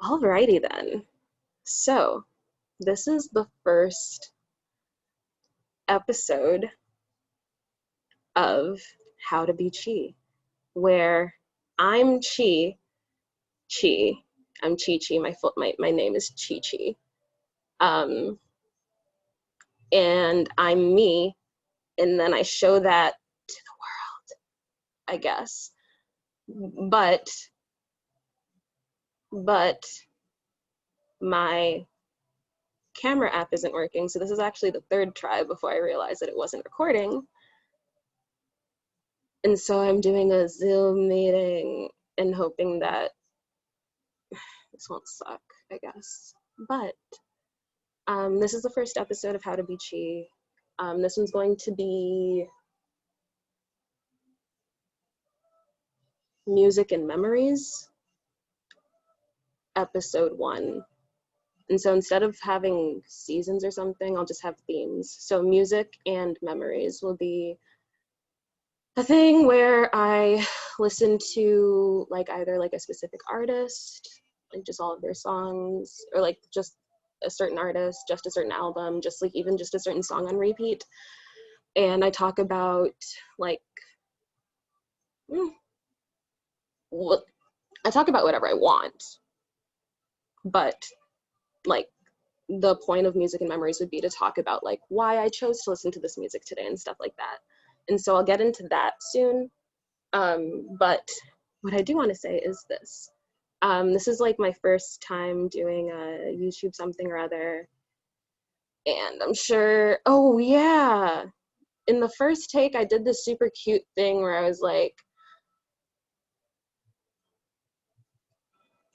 Alrighty then. So, this is the first episode of How to Be Chi, where I'm Chi. I'm Chi. My name is Chi. Um, and I'm me, and then I show that to the world, I guess. But my camera app isn't working, so this is actually the third try before I realized that it wasn't recording. And so I'm doing a Zoom meeting and hoping that this won't suck, I guess. But this is the first episode of How to Be Chi. This one's going to be Music and Memories, episode 1. And so instead of having seasons or something, I'll just have themes. So music and memories will be a thing where I listen to either a specific artist, just all of their songs, or just a certain artist, just a certain album, just even just a certain song on repeat. And I talk about I talk about whatever I want, but the point of music and memories would be to talk about why I chose to listen to this music today and stuff like that. And so I'll get into that soon. But what I do want to say is this. This is my first time doing a YouTube something or other. And I'm sure, oh yeah, in the first take, I did this super cute thing where I was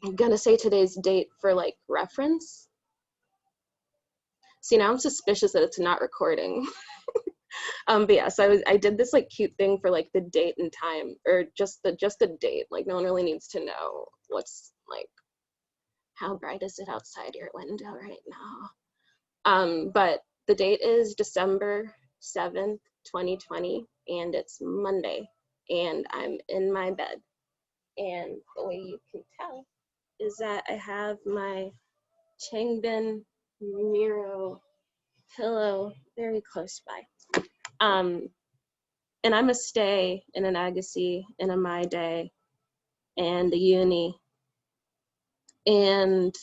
I'm gonna say today's date for reference. See, now I'm suspicious that it's not recording. But yeah, so I did this cute thing for the date and time, or just the date. No one really needs to know what's how bright is it outside your window right now. But the date is December 7th, 2020, and it's Monday, and I'm in my bed. And the way you can tell is that I have my Changbin Miro pillow very close by. And I'm a stay in an Agassi, in a My Day, and a uni, and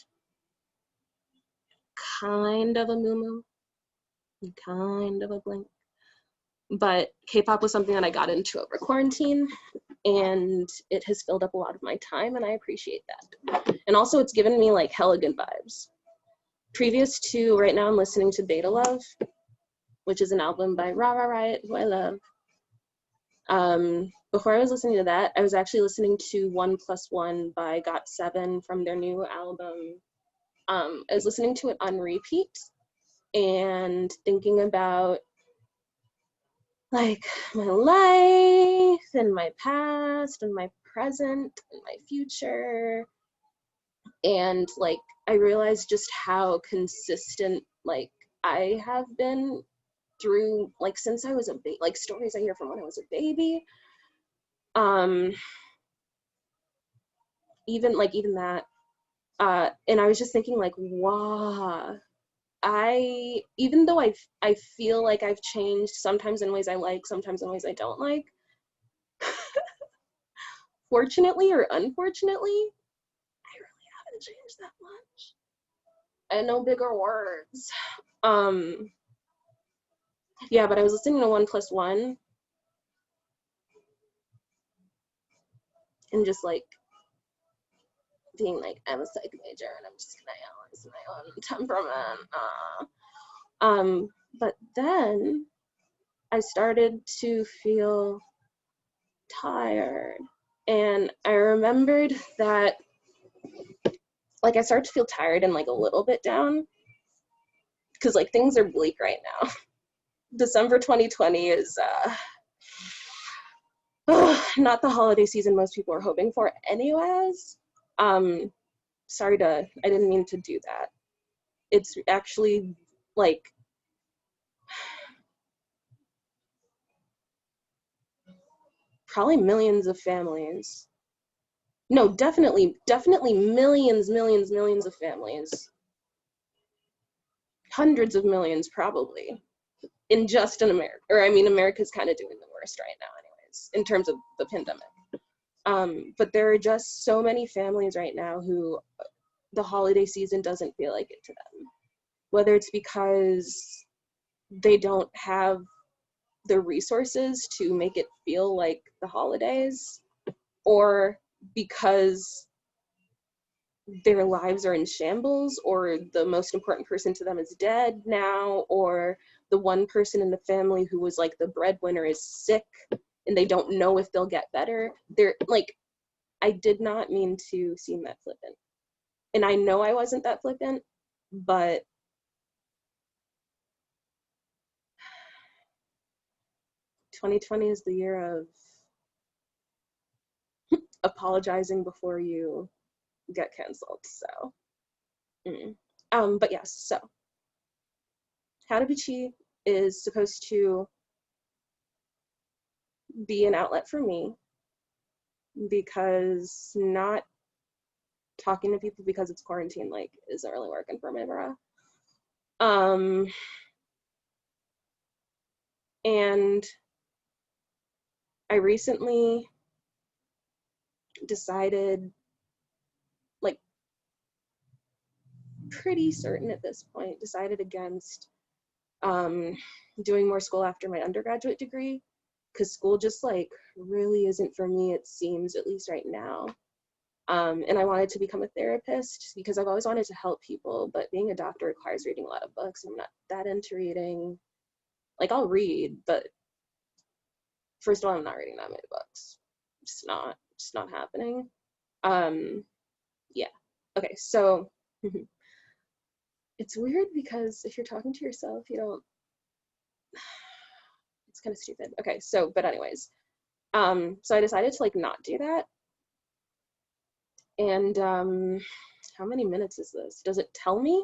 kind of a Mumu, kind of a Blink. But K-pop was something that I got into over quarantine, and it has filled up a lot of my time, and I appreciate that. And also, it's given me hella good vibes. Previous to right now, I'm listening to Beta Love, which is an album by Riot, who I love. Before I was listening to that, I was actually listening to 1+1 by GOT7 from their new album. I was listening to it on repeat and thinking about my life and my past and my present and my future. And I realized just how consistent I have been through since I was a baby, stories I hear from when I was a baby. Even that, and I was just thinking wow, even though I feel like I've changed, sometimes in ways I like, sometimes in ways I don't like, fortunately or unfortunately, I really haven't changed that much. And no bigger words. Yeah, but I was listening to 1+1 and just being I'm a psych major and I'm just gonna analyze my own temperament. But then I started to feel tired, and I remembered that I started to feel tired and a little bit down because things are bleak right now. December 2020 is not the holiday season most people are hoping for anyways. Sorry I didn't mean to do that. It's actually probably millions of families No, definitely millions of families, hundreds of millions probably, in just in America. Or I mean, America's kind of doing the worst right now, anyways, in terms of the pandemic. But there are just so many families right now who the holiday season doesn't feel like it to them. Whether it's because they don't have the resources to make it feel like the holidays, or because their lives are in shambles, or the most important person to them is dead now, or the one person in the family who was like the breadwinner is sick and they don't know if they'll get better. They're like, I did not mean to seem that flippant. And I know I wasn't that flippant, but 2020 is the year of apologizing before you get canceled. So, but yes, so How to Be Cheap is supposed to be an outlet for me, because not talking to people because it's quarantine like isn't really working for me, bro. And I recently decided, like pretty certain at this point, decided against doing more school after my undergraduate degree, because school just like really isn't for me, it seems, at least right now. And I wanted to become a therapist because I've always wanted to help people, but being a doctor requires reading a lot of books. I'm not that into reading. Like, I'll read, but first of all, I'm not reading that many books. Just not happening. Yeah. Okay, so it's weird because if you're talking to yourself, you don't, it's kind of stupid. Okay, so, but anyways, so I decided to like not do that. And how many minutes is this? Does it tell me?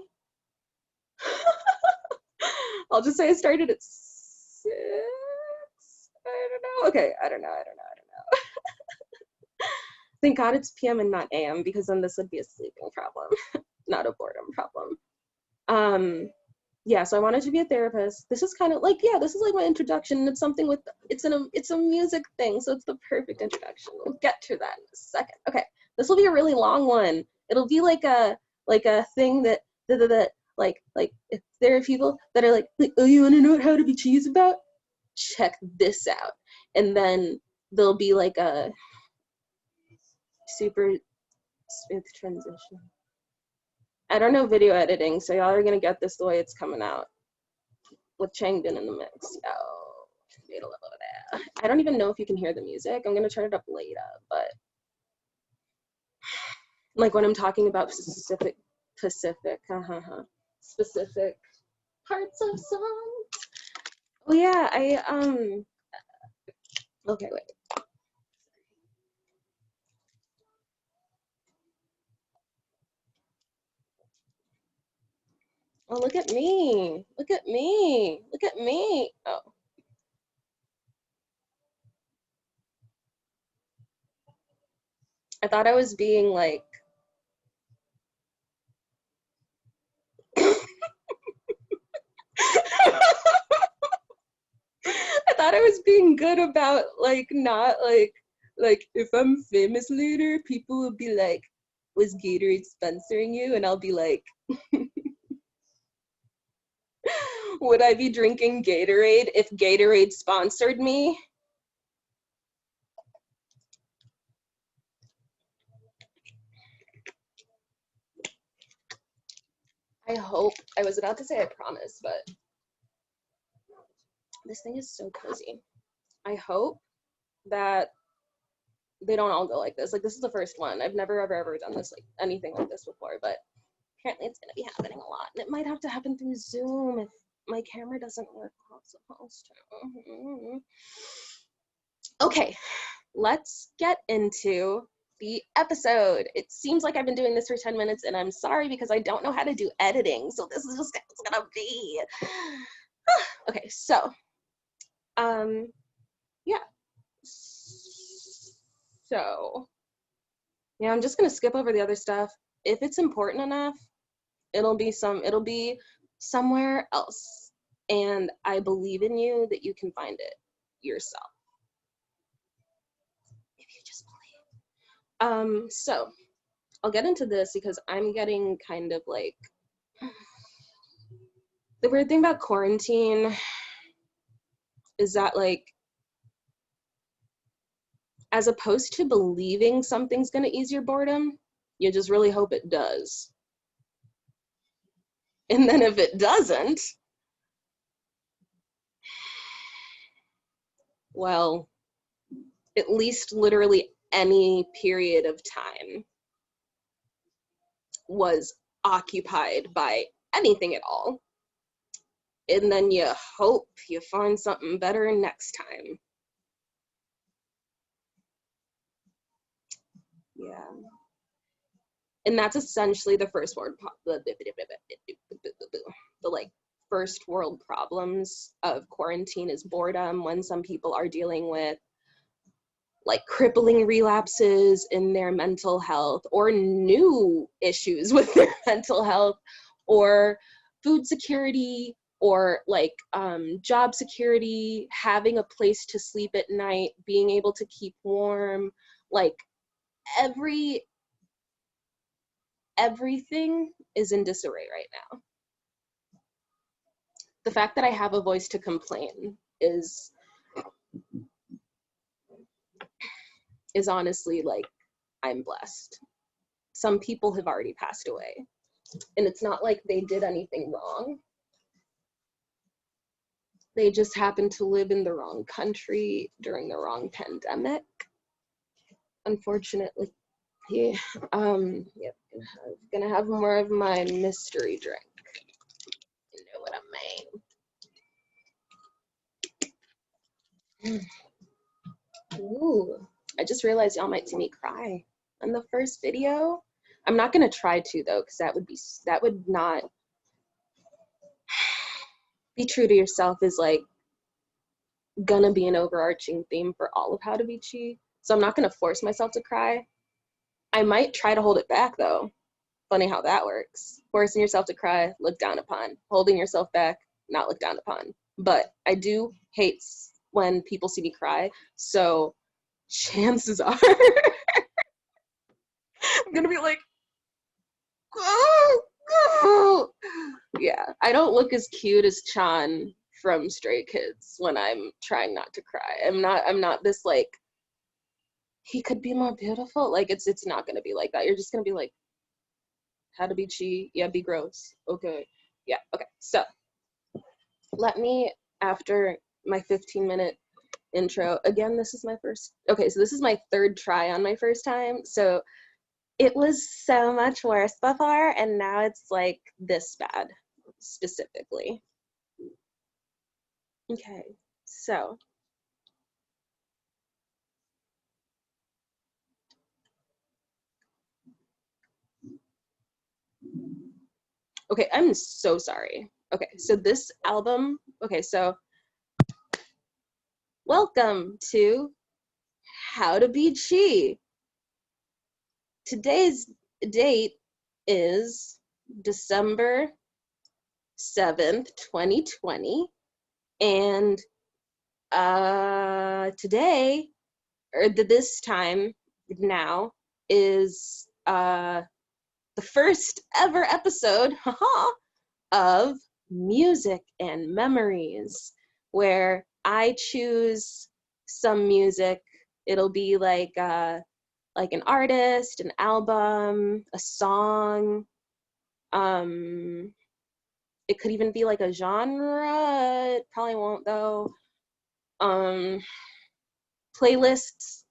I'll just say I started at 6. I don't know. Okay, I don't know. Thank God it's PM and not AM, because then this would be a sleeping problem, not a boredom problem. Yeah, so I wanted to be a therapist. This is kind of like, yeah, this is like my introduction. It's something with, it's a music thing, so it's the perfect introduction. We'll get to that in a second. Okay, this will be a really long one. It'll be like a thing that like if there are people that are like, oh, you want to know what How to Be Cheese about? Check this out. And then there'll be like a super smooth transition. I don't know video editing, so y'all are gonna get this the way it's coming out, with Changbin in the mix. Oh, wait a little bit. I don't even know if you can hear the music. I'm gonna turn it up later, but like when I'm talking about specific parts of songs. Oh yeah, okay, wait. Oh, look at me. Look at me. Look at me. Oh. I thought I was being like I thought I was being good about like not like if I'm famous later, people will be like, was Gatorade sponsoring you? And I'll be like, would I be drinking Gatorade if Gatorade sponsored me? I hope. I was about to say I promise, but this thing is so cozy. I hope that they don't all go like this. Like, this is the first one. I've never ever done this, like anything like this before, but apparently it's gonna be happening a lot. And it might have to happen through Zoom if my camera doesn't work how it's supposed to. Okay, let's get into the episode. It seems like I've been doing this for 10 minutes, and I'm sorry because I don't know how to do editing, so this is just it's gonna be. Okay, so yeah. So Yeah, I'm just gonna skip over the other stuff. If it's important enough, it'll be somewhere else. And I believe in you that you can find it yourself. If you just believe. So I'll get into this because I'm getting kind of like, the weird thing about quarantine is that, like, as opposed to believing something's gonna ease your boredom, you just really hope it does. And then if it doesn't, well, at least literally any period of time was occupied by anything at all. And then you hope you find something better next time. Yeah. And that's essentially the first world, the like first world problems of quarantine is boredom, when some people are dealing with like crippling relapses in their mental health or new issues with their mental health, or food security, or like job security, having a place to sleep at night, being able to keep warm, like everything is in disarray right now. The fact that I have a voice to complain is honestly, like, I'm blessed. Some people have already passed away, and it's not like they did anything wrong. They just happened to live in the wrong country during the wrong pandemic, unfortunately. Yeah. Yep, gonna have more of my mystery drink. You know what I mean? Ooh, I just realized y'all might see me cry on the first video. I'm not gonna try to though, because that would not be true to yourself is like gonna be an overarching theme for all of How to Be Chi. So I'm not gonna force myself to cry. I might try to hold it back though. Funny how that works. Forcing yourself to cry, looked down upon. Holding yourself back, not looked down upon. But I do hate when people see me cry. So chances are I'm gonna be like, oh, oh. Yeah, I don't look as cute as Chan from Stray Kids when I'm trying not to cry. I'm not this like, he could be more beautiful. Like it's not gonna be like that. You're just gonna be like, How to Be Chi, yeah, be gross. Okay. Yeah, okay. So let me, after my 15-minute intro, again, this is my first, okay, so this is my third try on my first time. So it was so much worse before, and now it's like this bad, specifically. Okay, so. Okay, I'm so sorry. Okay, so this album, okay, so welcome to How to Be Chi. Today's date is December 7th, 2020, and today, or this time now, is the first ever episode, haha, of Music and Memories, where I choose some music. It'll be like an artist, an album, a song. It could even be like a genre. It probably won't though. Playlists.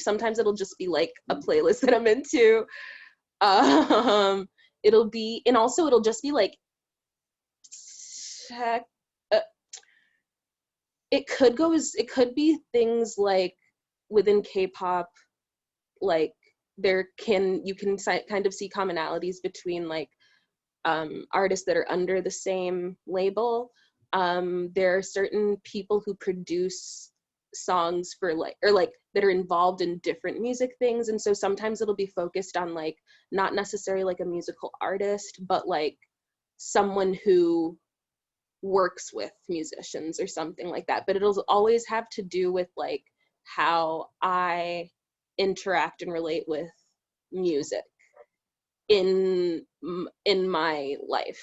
Sometimes it'll just be like a playlist that I'm into. It'll be, and also it'll just be like tech, it could be things like within K-pop, like you can kind of see commonalities between like artists that are under the same label. There are certain people who produce songs for like, or like that are involved in different music things. And so sometimes it'll be focused on like not necessarily like a musical artist, but like someone who works with musicians or something like that. But it'll always have to do with like how I interact and relate with music in my life.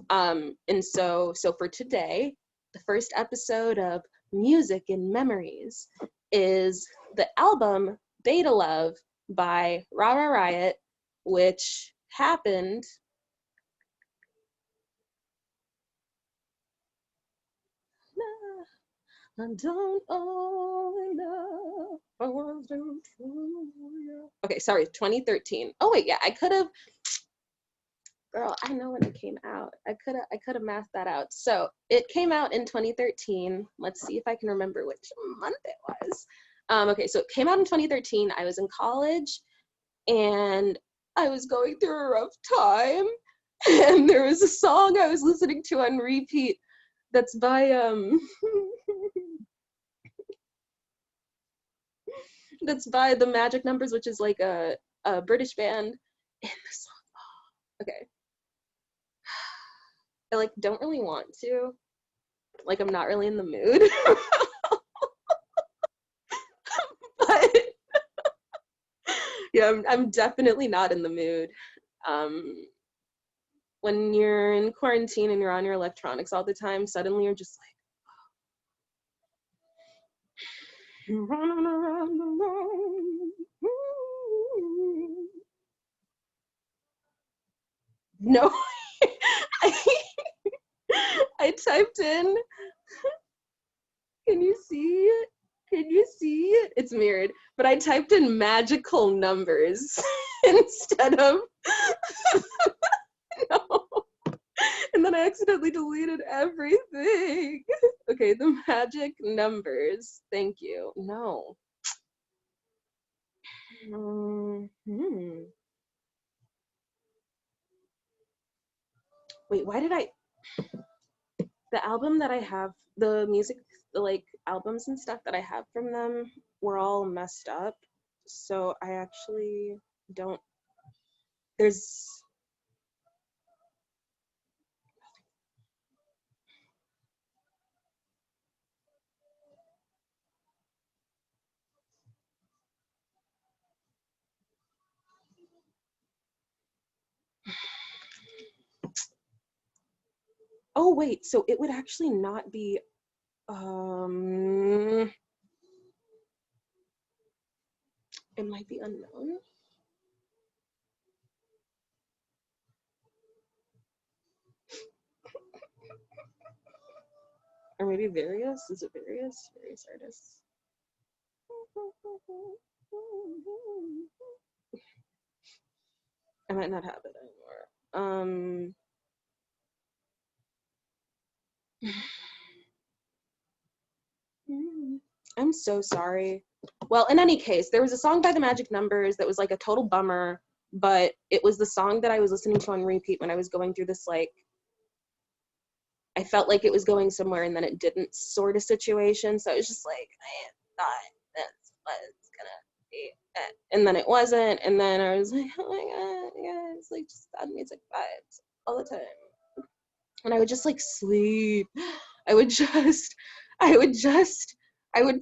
And so for today, the first episode of Music and Memories is the album Beta Love by Riot, which happened I don't only know I was okay, sorry, 2013. Oh wait, yeah, I could have, girl, I know when it came out. I could have mathed that out. So it came out in 2013. Let's see if I can remember which month it was. Okay, so it came out in 2013. I was in college and I was going through a rough time. And there was a song I was listening to on repeat that's by that's by the Magic Numbers, which is like a British band. And the song, oh, okay. I like don't really want to. Like I'm not really in the mood. But yeah, I'm definitely not in the mood. When you're in quarantine and you're on your electronics all the time, suddenly you're just like running around alone. No, I typed in, can you see it? Can you see it? It's mirrored, but I typed in magical numbers instead of, no. And then I accidentally deleted everything. Okay, the magic numbers. Thank you. No. Wait, why did I? The album that I have, the music, the like albums and stuff that I have from them were all messed up. So I actually don't. There's. Oh wait, so it would actually not be. It might be unknown. Or maybe various. Is it various? Various artists. I might not have it anymore. I'm so sorry. Well, in any case, there was a song by the Magic Numbers that was like a total bummer, but it was the song that I was listening to on repeat when I was going through this, like, I felt like it was going somewhere and then it didn't sort of situation. So it was just like, I thought that's what it's gonna be. And then it wasn't. And then I was like, oh my God, yeah, it's like just bad music vibes all the time. And I would just like sleep. I would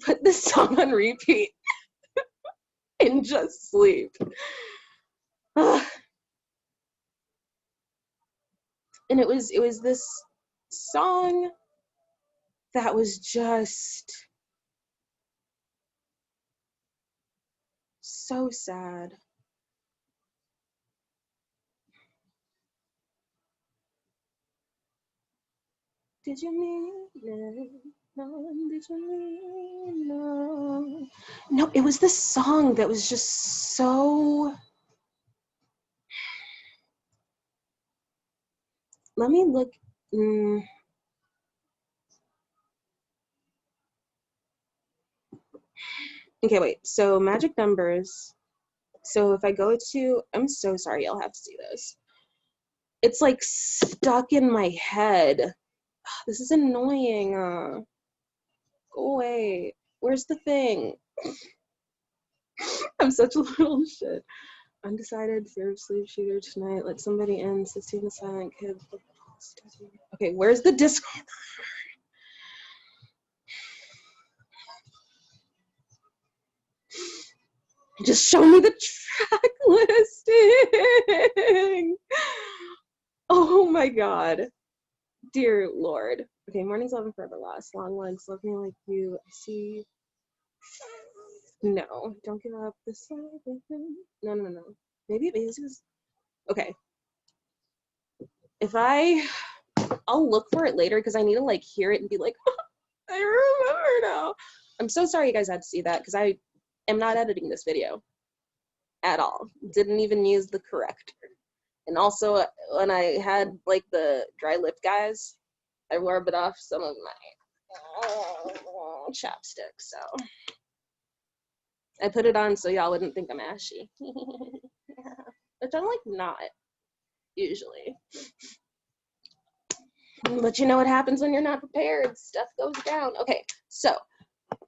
put this song on repeat and just sleep. And it was this song that was just so sad. Did you mean it? No, did you mean no? No, it was this song that was just so. Let me look. Okay, wait. So Magic Numbers. So if I go to, I'm so sorry, I'll have to see this. It's like stuck in my head. This is annoying. Go away. Where's the thing? I'm such a little shit. Undecided, fear of sleep shooter tonight. Let somebody in. 16 the silent kid. Okay, where's the Discord? Just show me the track listing. Oh my god. Dear Lord. Okay, mornings love and forever lost. Long legs, love me like you. I see. No, don't give up the side with him. No. Maybe it was. Okay. If I'll look for it later because I need to like hear it and be like, I remember now. I'm so sorry you guys had to see that because I am not editing this video at all. Didn't even use the corrector. And also when I had like the dry lip guys, I rubbed off some of my chapstick, so I put it on so y'all wouldn't think I'm ashy. Which I'm like not usually. But you know what happens when you're not prepared? Stuff goes down. Okay, so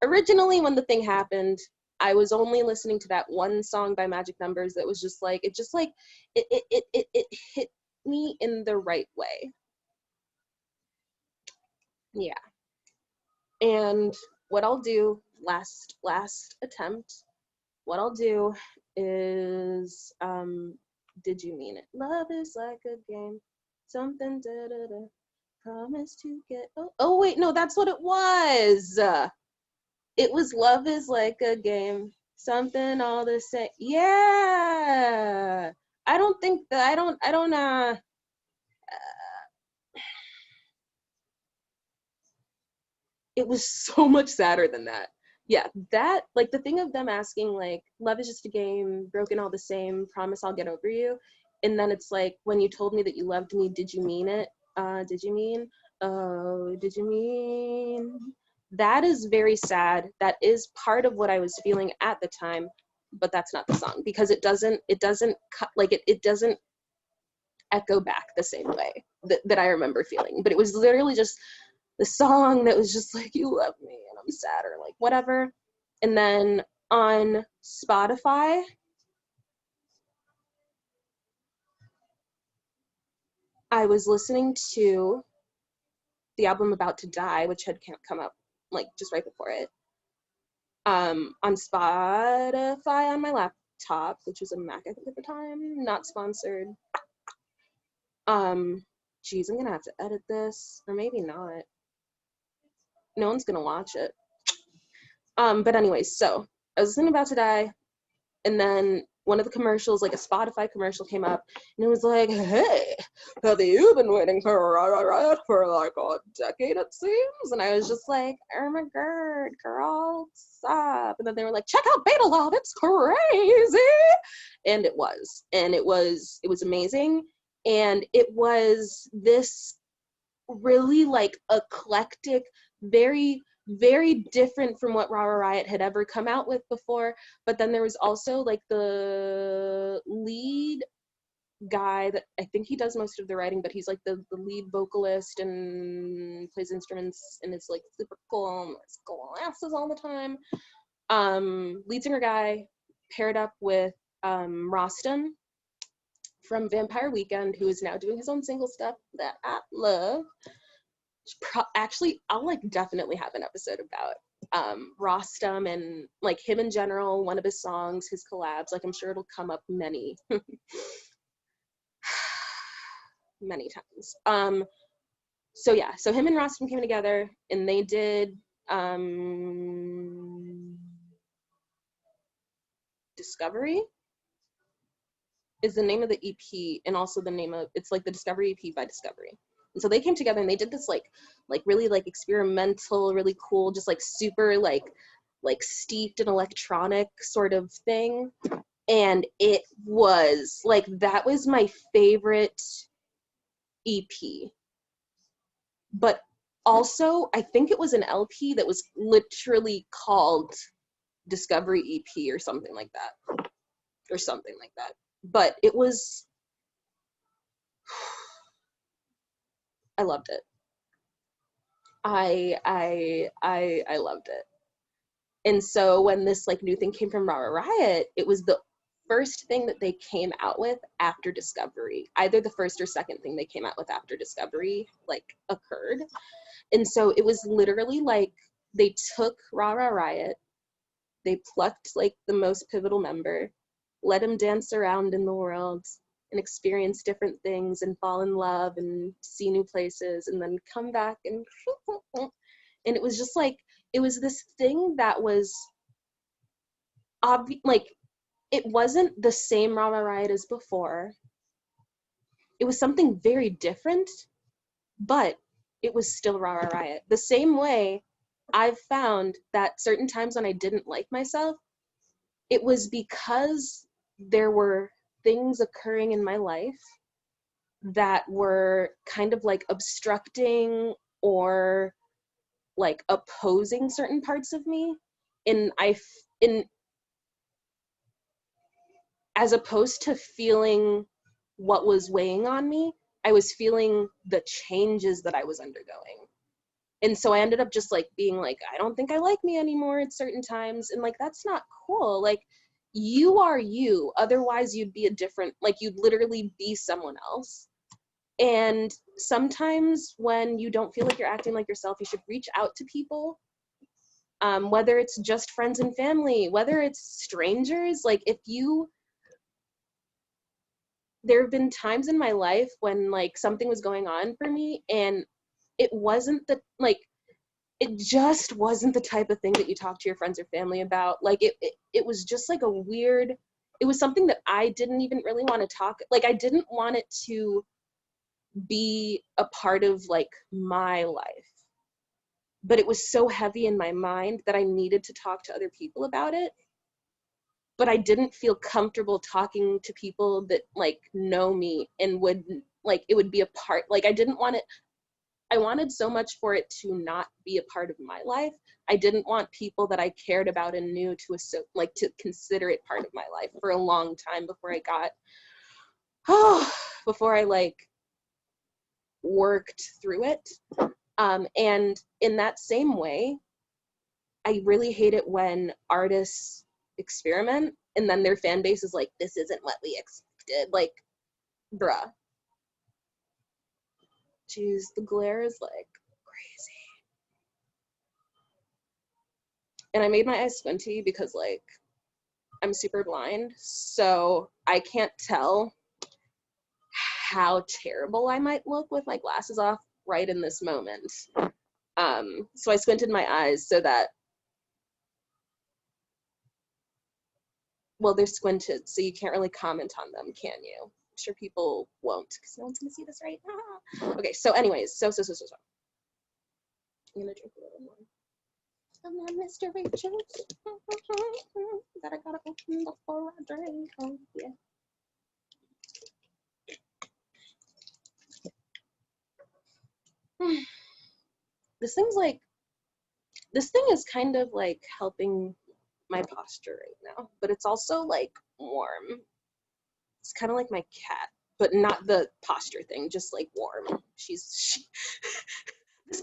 originally when the thing happened, I was only listening to that one song by Magic Numbers that was just like, it hit me in the right way. Yeah. And what I'll do, last attempt, what I'll do is, did you mean it? Love is like a game, something da-da-da, promise to get, oh wait, no, that's what it was. It was love is like a game, something all the same. Yeah. I don't think that, it was so much sadder than that. Yeah, that, like the thing of them asking like, love is just a game, broken all the same, promise I'll get over you. And then it's like, when you told me that you loved me, did you mean it? Did you mean? Oh, did you mean? That is very sad. That is part of what I was feeling at the time, but that's not the song because it doesn't echo back the same way that I remember feeling. But it was literally just the song that was just like, you love me and I'm sad or like whatever. And then on Spotify, I was listening to the album About to Die, which had come up like just right before it. On Spotify on my laptop, which was a Mac I think at the time, not sponsored. Geez, I'm gonna have to edit this, or maybe not. No one's gonna watch it. But anyways, so I was listening to About to Die, and then one of the commercials, like a Spotify commercial, came up, and it was like, hey, have you been waiting for Riot for like a decade, it seems? And I was just like, oh my god, girl, stop. And then they were like, check out Beta Love, it's crazy. And it was amazing. And it was this really like eclectic, very very different from what Riot had ever come out with before. But then there was also like the lead guy that I think he does most of the writing, but he's like the lead vocalist and plays instruments and is like super cool and wears glasses all the time. Lead singer guy paired up with Rostam from Vampire Weekend, who is now doing his own single stuff that I love. Actually, I'll like definitely have an episode about Rostam and like him in general, one of his songs, his collabs. Like I'm sure it'll come up many many times. So yeah, so him and Rostam came together and they did Discovery is the name of the EP, and also the name of, it's like the Discovery EP by Discovery. And so they came together and they did this like really like experimental, really cool, just like super like steeped in electronic sort of thing. And it was like, that was my favorite EP. But also I think it was an LP that was literally called Discovery EP or something like that. But it was, I loved it. I loved it. And so when this like new thing came from Riot, it was the first thing that they came out with after Discovery. Either the first or second thing they came out with after Discovery like occurred. And so it was literally like they took Riot, they plucked like the most pivotal member, let him dance around in the world and experience different things and fall in love and see new places and then come back and and it was just like it was this thing that was like it wasn't the same Riot as before. It was something very different, but it was still Riot. The same way I've found that certain times when I didn't like myself, it was because there were things occurring in my life that were kind of like obstructing or like opposing certain parts of me. And as opposed to feeling what was weighing on me, I was feeling the changes that I was undergoing. And so I ended up just like being like, I don't think I like me anymore at certain times. And like, that's not cool. Like, you are you. Otherwise, you'd be a different, like, you'd literally be someone else. And sometimes when you don't feel like you're acting like yourself, you should reach out to people, whether it's just friends and family, whether it's strangers. Like, there have been times in my life when like something was going on for me and it wasn't the like it just wasn't the type of thing that you talk to your friends or family about. Like it was just like a weird, it was something that I didn't even really want to talk, like I didn't want it to be a part of like my life, but it was so heavy in my mind that I needed to talk to other people about it. But I didn't feel comfortable talking to people that like know me and would like it would be a part, like I didn't want it, I wanted so much for it to not be a part of my life. I didn't want people that I cared about and knew to consider it part of my life for a long time before I got before I like worked through it. And in that same way, I really hate it when artists experiment and then their fan base is like, this isn't what we expected. Like, bruh. Jeez, the glare is like crazy. And I made my eyes squinty because like I'm super blind, so I can't tell how terrible I might look with my glasses off right in this moment. So I squinted my eyes so that, well, they're squinted, so you can't really comment on them, can you? I'm sure people won't, because no one's gonna see this, right? Okay, so anyways, so. I'm gonna drink a little more. I'm not mystery juice that I gotta open before I drink. Oh, yeah. This thing is kind of like helping my posture right now, but it's also like warm. It's kind of like my cat, but not the posture thing, just like warm. This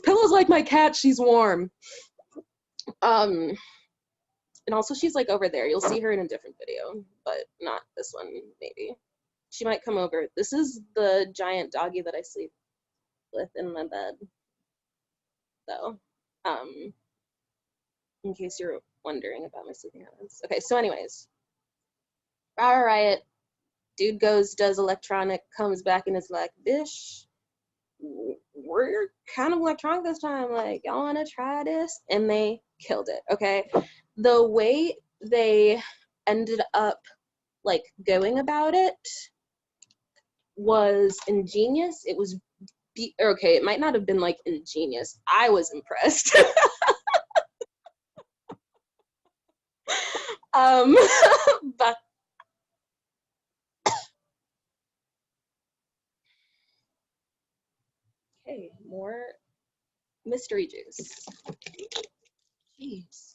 pillow's like my cat, she's warm. And also she's like over there. You'll see her in a different video, but not this one, maybe. She might come over. This is the giant doggy that I sleep with in my bed, though. In case you're wondering about my sleeping habits. Okay, so anyways. Riot. Dude goes, does electronic, comes back and is like, bish, we're kind of electronic this time. Like, y'all wanna try this? And they killed it, okay? The way they ended up like going about it was ingenious. It was okay, it might not have been like ingenious. I was impressed. But okay, more mystery juice. Jeez.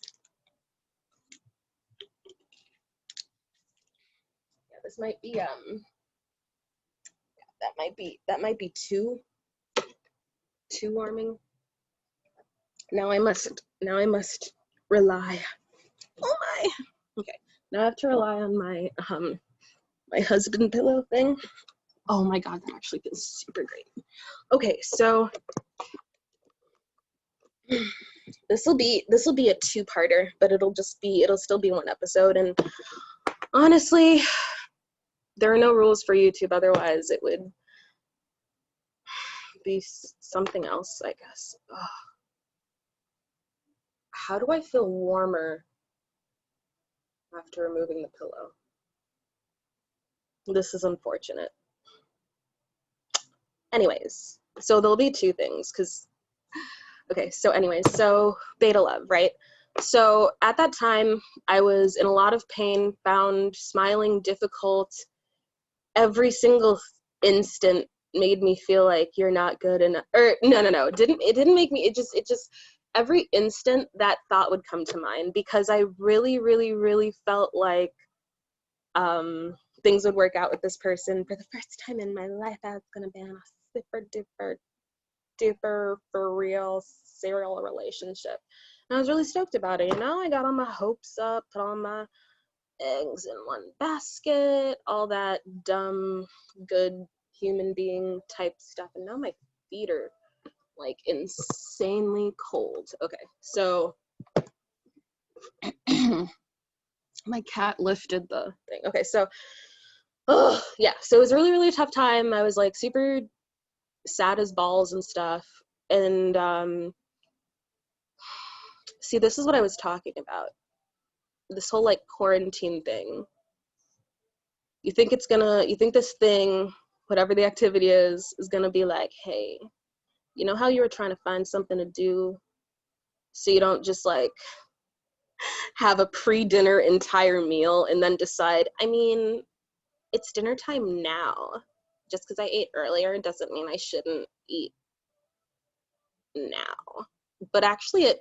Yeah, this might be that might be too warming. Now I must rely Okay. Okay. Now I have to rely on my my husband pillow thing. Oh my god, that actually feels super great. Okay, so this will be a two-parter, but it'll still be one episode. And honestly, there are no rules for YouTube, otherwise it would be something else, I guess. Ugh. How do I feel warmer after removing the pillow? This is unfortunate. Anyways, so there'll be two things, because okay, so anyways, so beta love, right? So at that time, I was in a lot of pain, found smiling difficult. Every single instant made me feel like you're not good enough. Or no, it didn't make me, it just every instant that thought would come to mind, because I really felt like things would work out with this person. For the first time in my life, I was gonna be in a super duper for real serial relationship. And I was really stoked about it, you know? I got all my hopes up, put all my eggs in one basket, all that dumb, good human being type stuff. And now my feet are like insanely cold. Okay, so my cat lifted the thing. Okay, so yeah, so it was really a tough time. I was like super sad as balls and stuff. And see, this is what I was talking about. This whole like quarantine thing. You think this thing, whatever the activity is gonna be like, hey, you know how you were trying to find something to do so you don't just like have a pre-dinner entire meal and then decide, I mean, it's dinner time now. Just because I ate earlier doesn't mean I shouldn't eat now. But actually it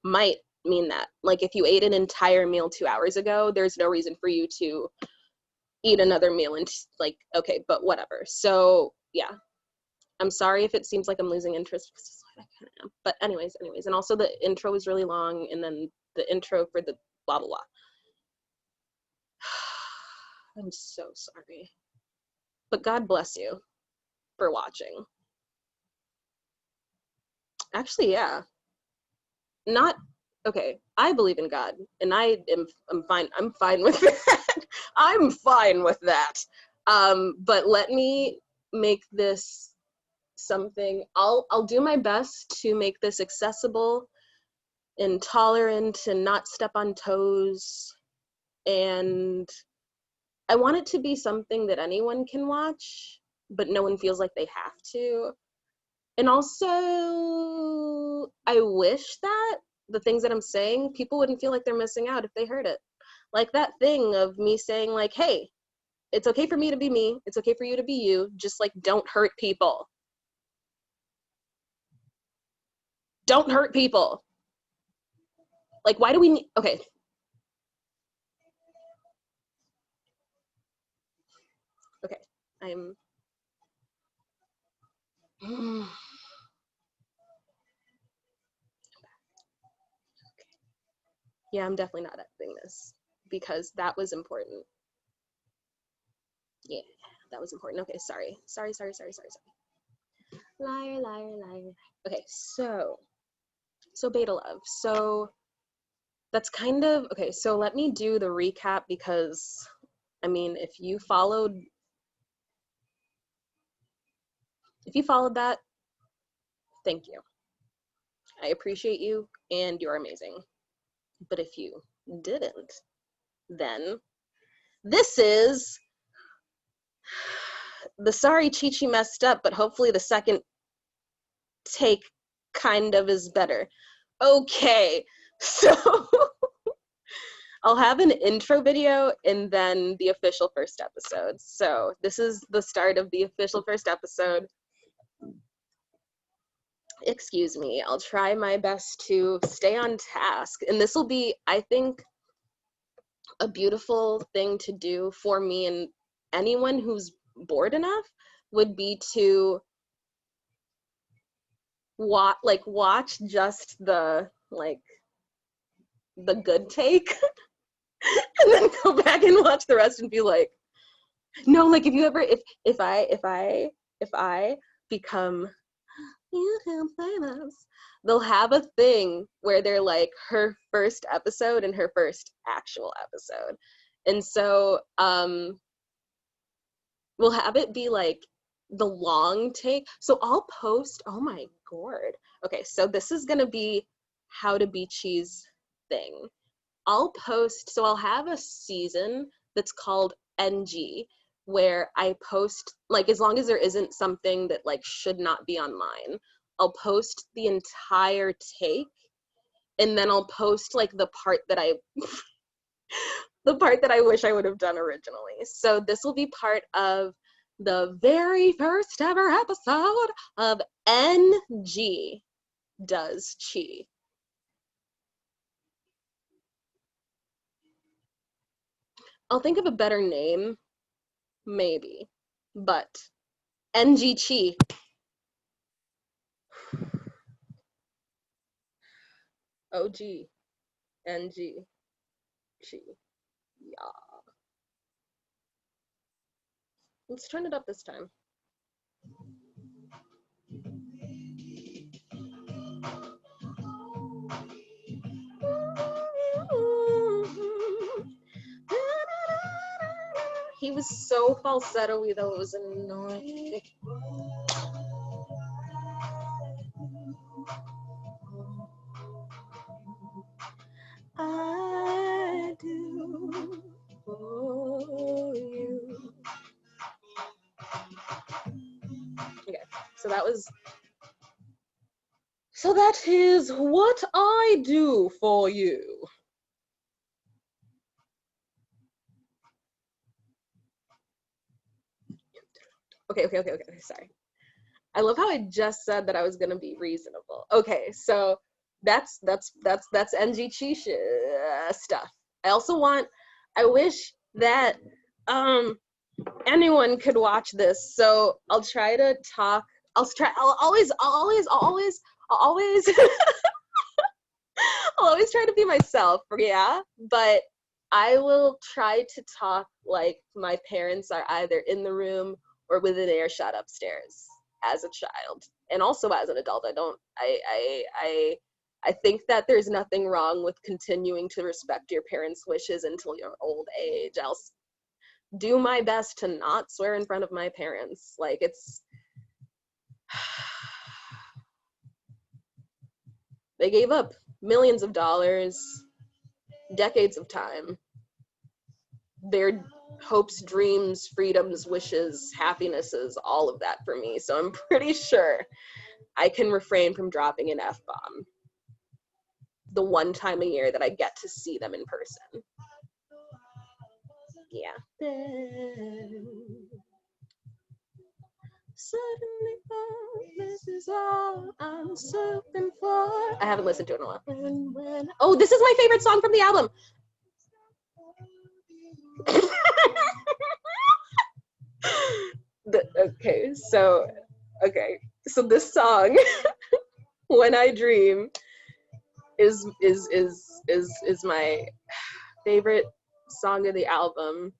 might mean that. Like if you ate an entire meal 2 hours ago, there's no reason for you to eat another meal and like, okay, but whatever. So yeah, I'm sorry if it seems like I'm losing interest, because I kind of am. But anyways, and also the intro was really long, and then the intro for the blah blah blah. I'm so sorry, but God bless you for watching. Actually, yeah, not okay. I believe in God, and I'm fine. I'm fine with that. I'm fine with that. But let me make this something. I'll do my best to make this accessible and tolerant and not step on toes, and I want it to be something that anyone can watch, but no one feels like they have to. And also, I wish that the things that I'm saying, people wouldn't feel like they're missing out if they heard it. Like that thing of me saying like, hey, it's okay for me to be me, it's okay for you to be you, just like don't hurt people. Don't hurt people. Like, why do we need, okay. Okay, I'm, yeah, I'm definitely not editing this because that was important. Yeah, that was important. Okay, sorry. Liar. Okay, so beta love. So that's kind of, okay, so let me do the recap, because I mean, if you followed that, thank you. I appreciate you and you're amazing. But if you didn't, then this is the sorry Chi messed up, but hopefully the second take kind of is better. Okay, so I'll have an intro video and then the official first episode. So this is the start of the official first episode. Excuse me, I'll try my best to stay on task. And this will be, I think, a beautiful thing to do for me, and anyone who's bored enough would be to watch just the, like, the good take and watch the rest and be like, no, like if you ever, if I become YouTube famous, they'll have a thing where they're like her first episode and her first actual episode. And so we'll have it be like the long take. So I'll post, oh my gourd. Okay, so this is gonna be how to be cheese thing. I'll post, so I'll have a season that's called NG, where I post, like, as long as there isn't something that like should not be online, I'll post the entire take, and then I'll post like the part that I the part that I wish I would have done originally. So this will be part of the very first ever episode of NG Does Chi. I'll think of a better name, maybe, but NG Chi. OG NG Chi. Yeah. Let's turn it up this time. He was so falsetto-y though, it was annoying. I do for you. Okay, so that is what I do for you. Okay, sorry. I love how I just said that I was gonna be reasonable. Okay, so that's NG Chi stuff. I wish that anyone could watch this. So I'll try to talk. I'll always I'll always try to be myself, yeah, but I will try to talk like my parents are either in the room or within earshot upstairs as a child, and also as an adult. I think that there's nothing wrong with continuing to respect your parents' wishes until your old age. I'll do my best to not swear in front of my parents. Like, it's they gave up millions of dollars, decades of time, their hopes, dreams, freedoms, wishes, happinesses, all of that for me. So I'm pretty sure I can refrain from dropping an F-bomb the one time a year that I get to see them in person. Yeah. Suddenly, this is all I'm searching for. I haven't listened to it in a while. Oh, this is my favorite song from the album. Okay, so this song, When I Dream, is my favorite song of the album.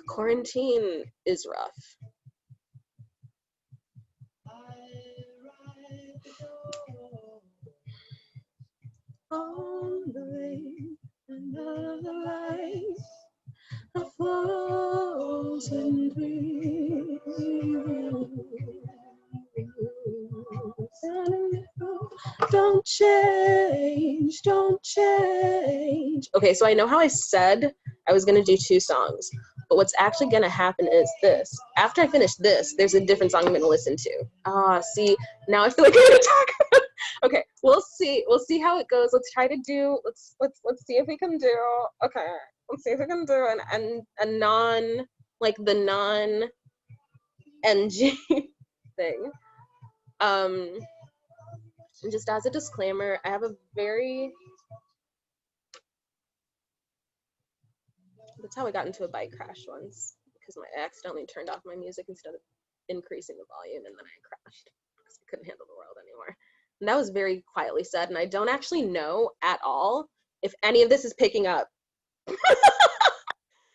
Quarantine is rough. On the way, another life, a frozen dream. Don't change, don't change. Okay, so I know how I said I was gonna do 2 songs, but what's actually gonna happen is this. After I finish this, there's a different song I'm gonna listen to. See, now I feel like I'm gonna talk. Okay, we'll see how it goes. Let's try to do, let's see if we can do, okay, let's see if we can do a non, like the non-NG thing. And just as a disclaimer, I have a very, that's how I got into a bike crash once, because I accidentally turned off my music instead of increasing the volume, and then I crashed because I couldn't handle the world anymore. And that was very quietly said, and I don't actually know at all if any of this is picking up.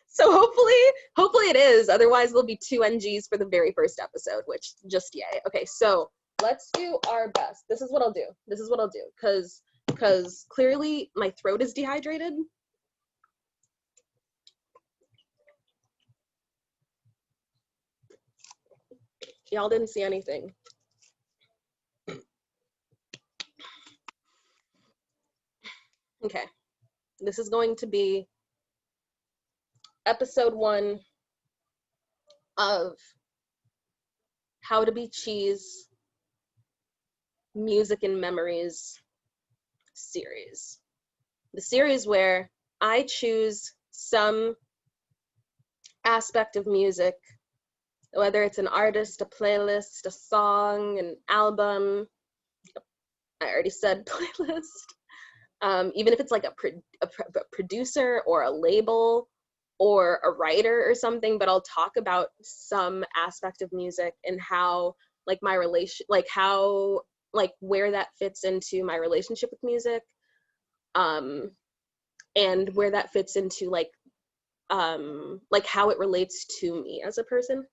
So hopefully it is. Otherwise, there'll be 2 NGs for the very first episode, which just yay. Okay, so let's do our best. This is what I'll do. Because clearly my throat is dehydrated. Y'all didn't see anything. Okay, this is going to be episode 1 of How to Be Cheese Music and Memories series. The series where I choose some aspect of music, whether it's an artist, a playlist, a song, an album. I already said playlist. Even if it's like a producer or a label or a writer or something, but I'll talk about some aspect of music and how like my relation, like how, like where that fits into my relationship with music, and where that fits into like how it relates to me as a person.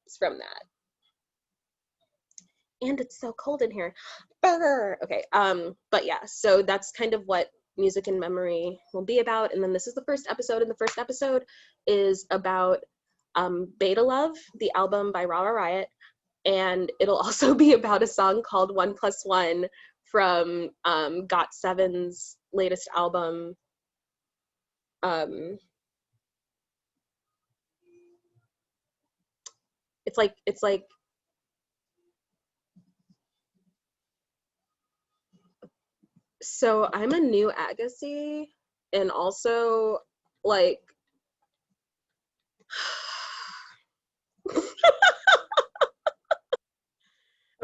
It's from that. And it's so cold in here. Okay, but yeah, so that's kind of what Music and Memory will be about. And then this is the first episode, and the first episode is about Beta Love, the album by Riot, and it'll also be about a song called 1+1 from GOT7's latest album. It's like so I'm a new Agassi, and also like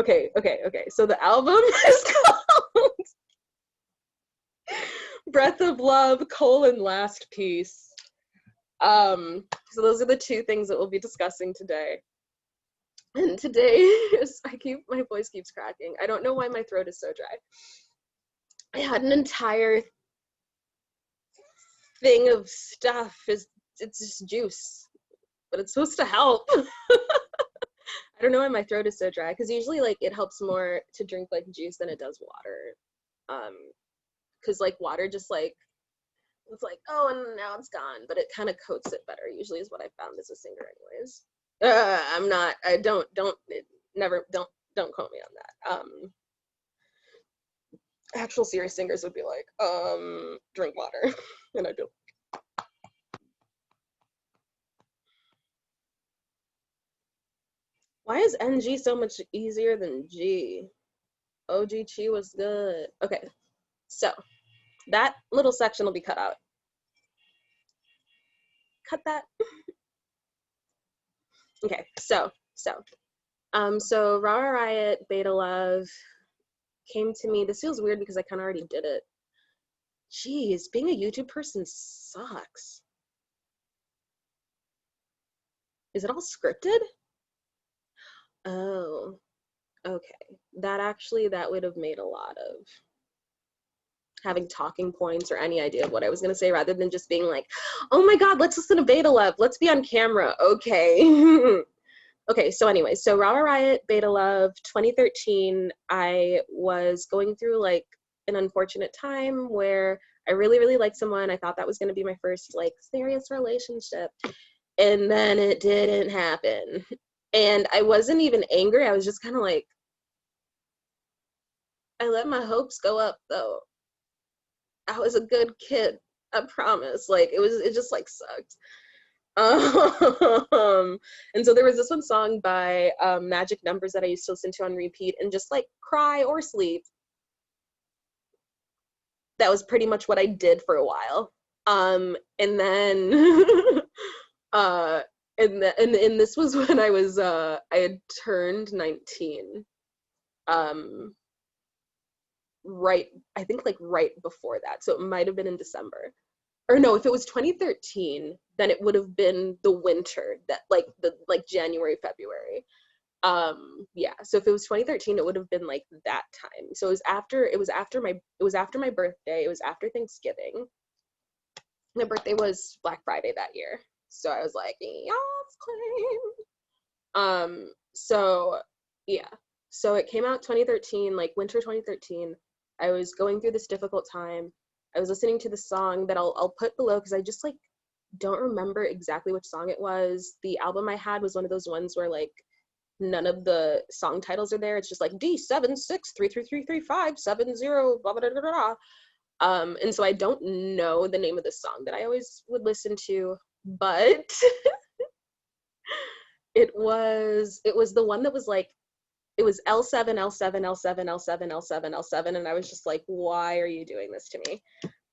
okay. So the album is called Breath of Love, Last Piece. So those are the 2 things that we'll be discussing today. And today is, my voice keeps cracking. I don't know why my throat is so dry. I had an entire thing of stuff. It's just juice, but it's supposed to help. I don't know why my throat is so dry, because usually like it helps more to drink like juice than it does water. Because like water just like, it's like, oh, and now it's gone, but it kind of coats it better, usually, is what I found as a singer anyways. Don't quote me on that. Actual serious singers would be like, drink water. And I'd be like, why is NG so much easier than G? OG Chi was good. Okay, so that little section will be cut out. Cut that. Okay, so Riot, Beta Love came to me. This feels weird because I kind of already did it. Jeez, being a YouTube person sucks. Is it all scripted? Oh, okay. That would have made a lot of having talking points or any idea of what I was going to say, rather than just being like, oh my God, let's listen to Beta Love. Let's be on camera. Okay. Okay, so anyway, so Riot, Beta Love, 2013, I was going through like an unfortunate time where I really, really liked someone. I thought that was going to be my first like serious relationship. And then it didn't happen. And I wasn't even angry. I was just kind of like, I let my hopes go up though. I was a good kid, I promise. Like it just like sucked. And so there was this one song by Magic Numbers that I used to listen to on repeat and just like cry or sleep. That was pretty much what I did for a while. And then and this was when I was I had turned 19. Right, I think like right before that. So it might have been in December. Or no, if it was 2013, then it would have been the winter, that like January, February. Yeah, so if it was 2013, it would have been like that time. So it was after my birthday, it was after Thanksgiving. My birthday was Black Friday that year. So I was like, yes, claim. So yeah. So it came out 2013, like winter 2013. I was going through this difficult time. I was listening to the song that I'll put below because I just like don't remember exactly which song it was. The album I had was one of those ones where like none of the song titles are there. It's just like D7633333570 blah blah blah blah blah. And so I don't know the name of the song that I always would listen to, but it was the one that was like it was L7 L7 L7 L7 L7 L7, and I was just like, why are you doing this to me?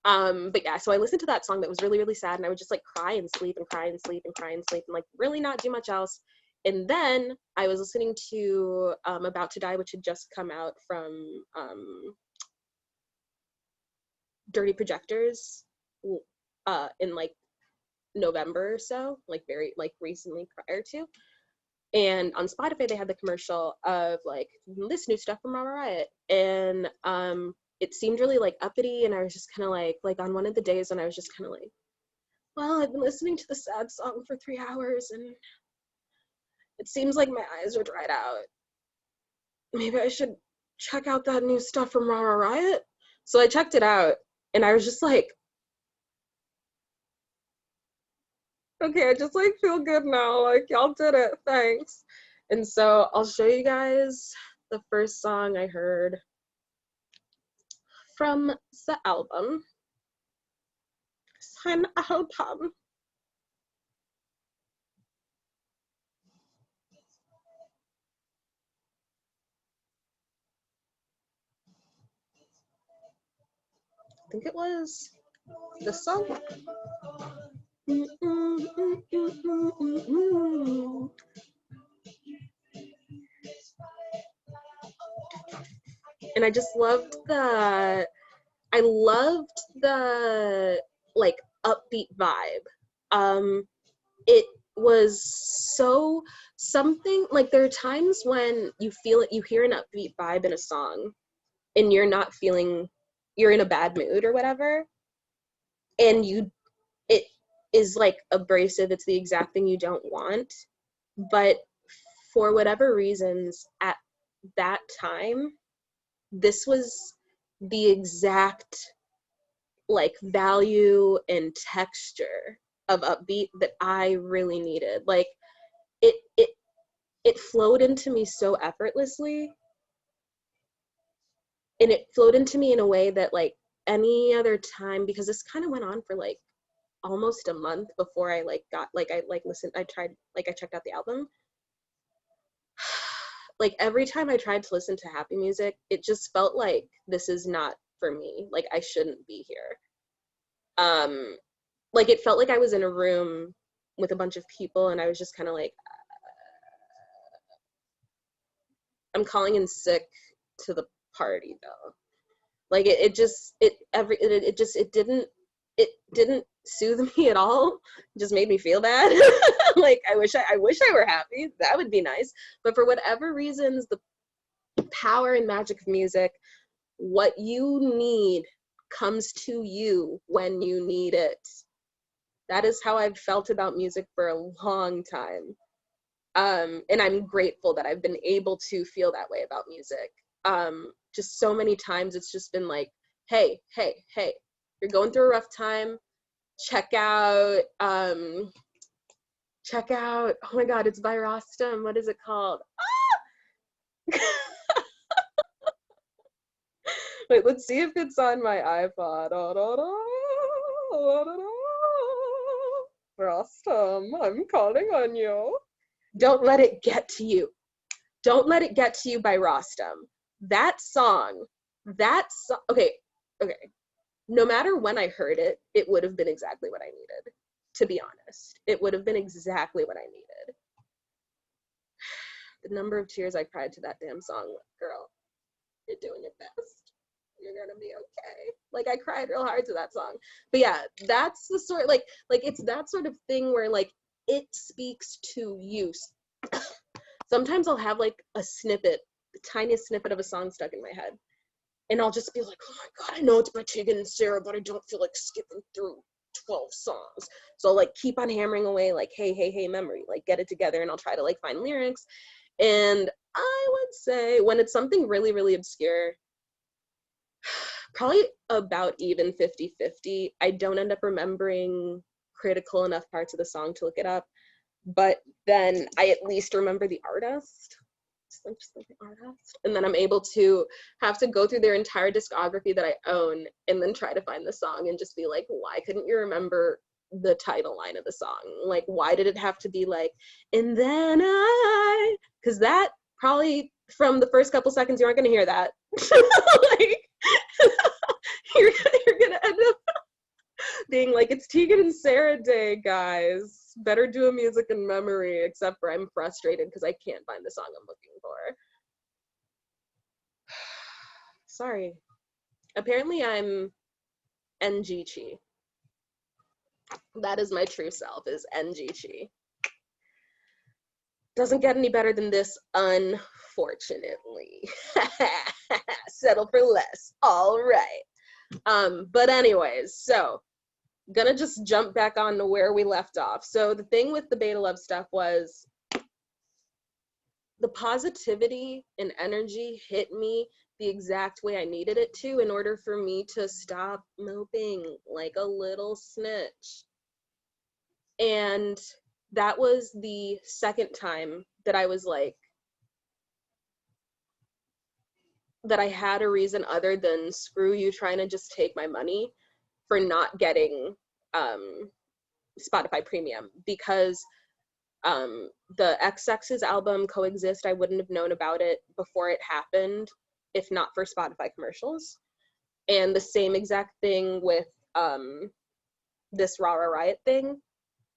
But yeah, so I listened to that song that was really, really sad, and I would just like cry and sleep and cry and sleep and cry and sleep and like really not do much else. And then I was listening to About to Die, which had just come out from Dirty Projectors in like November or so, like very like recently prior to. And on Spotify they had the commercial of like this new stuff from Riot, and it seemed really like uppity, and I was just kind of like on one of the days when I was just kind of like, well, I've been listening to the sad song for 3 hours and it seems like my eyes are dried out. Maybe I should check out that new stuff from Riot. So I checked it out, and I was just like, okay, I just like feel good now. Like y'all did it, thanks. And so I'll show you guys the first song I heard from the album. Sign album. I think it was this song. And I just loved the like upbeat vibe. It was so something like there are times when you feel it, you hear an upbeat vibe in a song and you're in a bad mood or whatever, and it is like abrasive, it's the exact thing you don't want, but for whatever reasons at that time this was the exact like value and texture of upbeat that I really needed. Like it it it flowed into me so effortlessly, and it flowed into me in a way that like any other time, because this kind of went on for like almost a month before I like got like I like listened I tried like I checked out the album. Like every time I tried to listen to happy music, it just felt like this is not for me, like I shouldn't be here. Like it felt like I was in a room with a bunch of people and I was just kind of like, I'm calling in sick to the party though. Like it didn't soothe me at all. It just made me feel bad. Like I wish I were happy. That would be nice. But for whatever reasons, the power and magic of music, what you need comes to you when you need it. That is how I've felt about music for a long time. And I'm grateful that I've been able to feel that way about music. Just so many times it's just been like, hey, hey, hey, you're going through a rough time. Check out, oh my God, it's by Rostam. What is it called? Wait, let's see if it's on my iPod. Rostam, I'm calling on you. Don't Let It Get to You. Don't Let It Get to You by Rostam. Okay, okay. No matter when I heard it, it would have been exactly what I needed, to be honest. It would have been exactly what I needed. The number of tears I cried to that damn song, girl, you're doing your best. You're gonna be okay. Like I cried real hard to that song. But yeah, that's the sort like it's that sort of thing where like it speaks to you. sometimes I'll have like a snippet, the tiniest snippet of a song stuck in my head. And I'll just be like, oh my God, I know it's by Tegan and Sarah, but I don't feel like skipping through 12 songs. So I'll like keep on hammering away, like, hey, hey, hey, memory, like get it together, and I'll try to like find lyrics. And I would say when it's something really, really obscure, probably about even 50-50. I don't end up remembering critical enough parts of the song to look it up, but then I at least remember the artist. Just like the artist. And then I'm able to have to go through their entire discography that I own and then try to find the song and just be like, why couldn't you remember the title line of the song? Like, why did it have to be like, and then I, because that probably from the first couple seconds, you aren't going to hear that. Like, you're going to end up being like, it's Tegan and Sarah Day, guys. Better do a music in memory, except for I'm frustrated because I can't find the song I'm looking for. Sorry. Apparently I'm NG Chi. That is my true self, is NG Chi. Doesn't get any better than this, unfortunately. Settle for less. All right. But anyways, so gonna just jump back on to where we left off. So the thing with the beta love stuff was the positivity and energy hit me the exact way I needed it to in order for me to stop moping like a little snitch. And that was the second time that I was like, that I had a reason other than screw you trying to just take my money for not getting Spotify Premium, because the XX's album Coexist, I wouldn't have known about it before it happened if not for Spotify commercials. And the same exact thing with this Riot thing.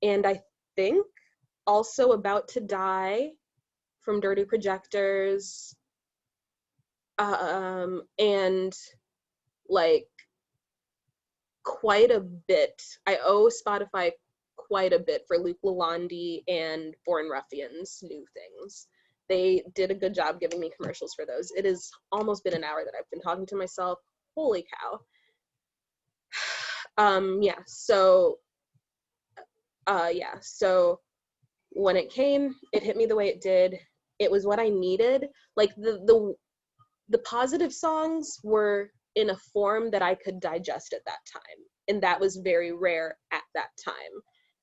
And I think also About to Die from Dirty Projectors, and like quite a bit. I owe Spotify quite a bit for Luke Lalonde and Foreign Ruffians' New Things. They did a good job giving me commercials for those. It has almost been an hour that I've been talking to myself. Holy cow. So when it came, it hit me the way it did. It was what I needed. Like the positive songs were in a form that I could digest at that time. And that was very rare at that time.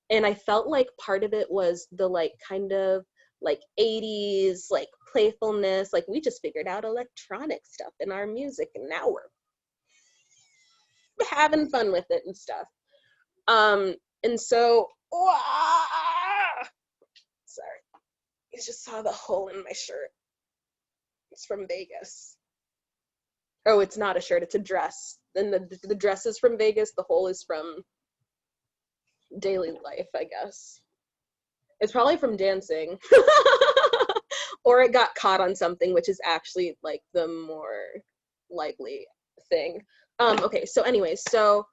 And I felt like part of it was the like kind of like 80s like playfulness, like we just figured out electronic stuff in our music and now we're having fun with it and stuff. And so sorry, you just saw the hole in my shirt. It's from Vegas. Oh, it's not a shirt, it's a dress. And the dress is from Vegas, the hole is from daily life, I guess. It's probably from dancing. Or it got caught on something, which is actually like the more likely thing. Okay, so anyways, so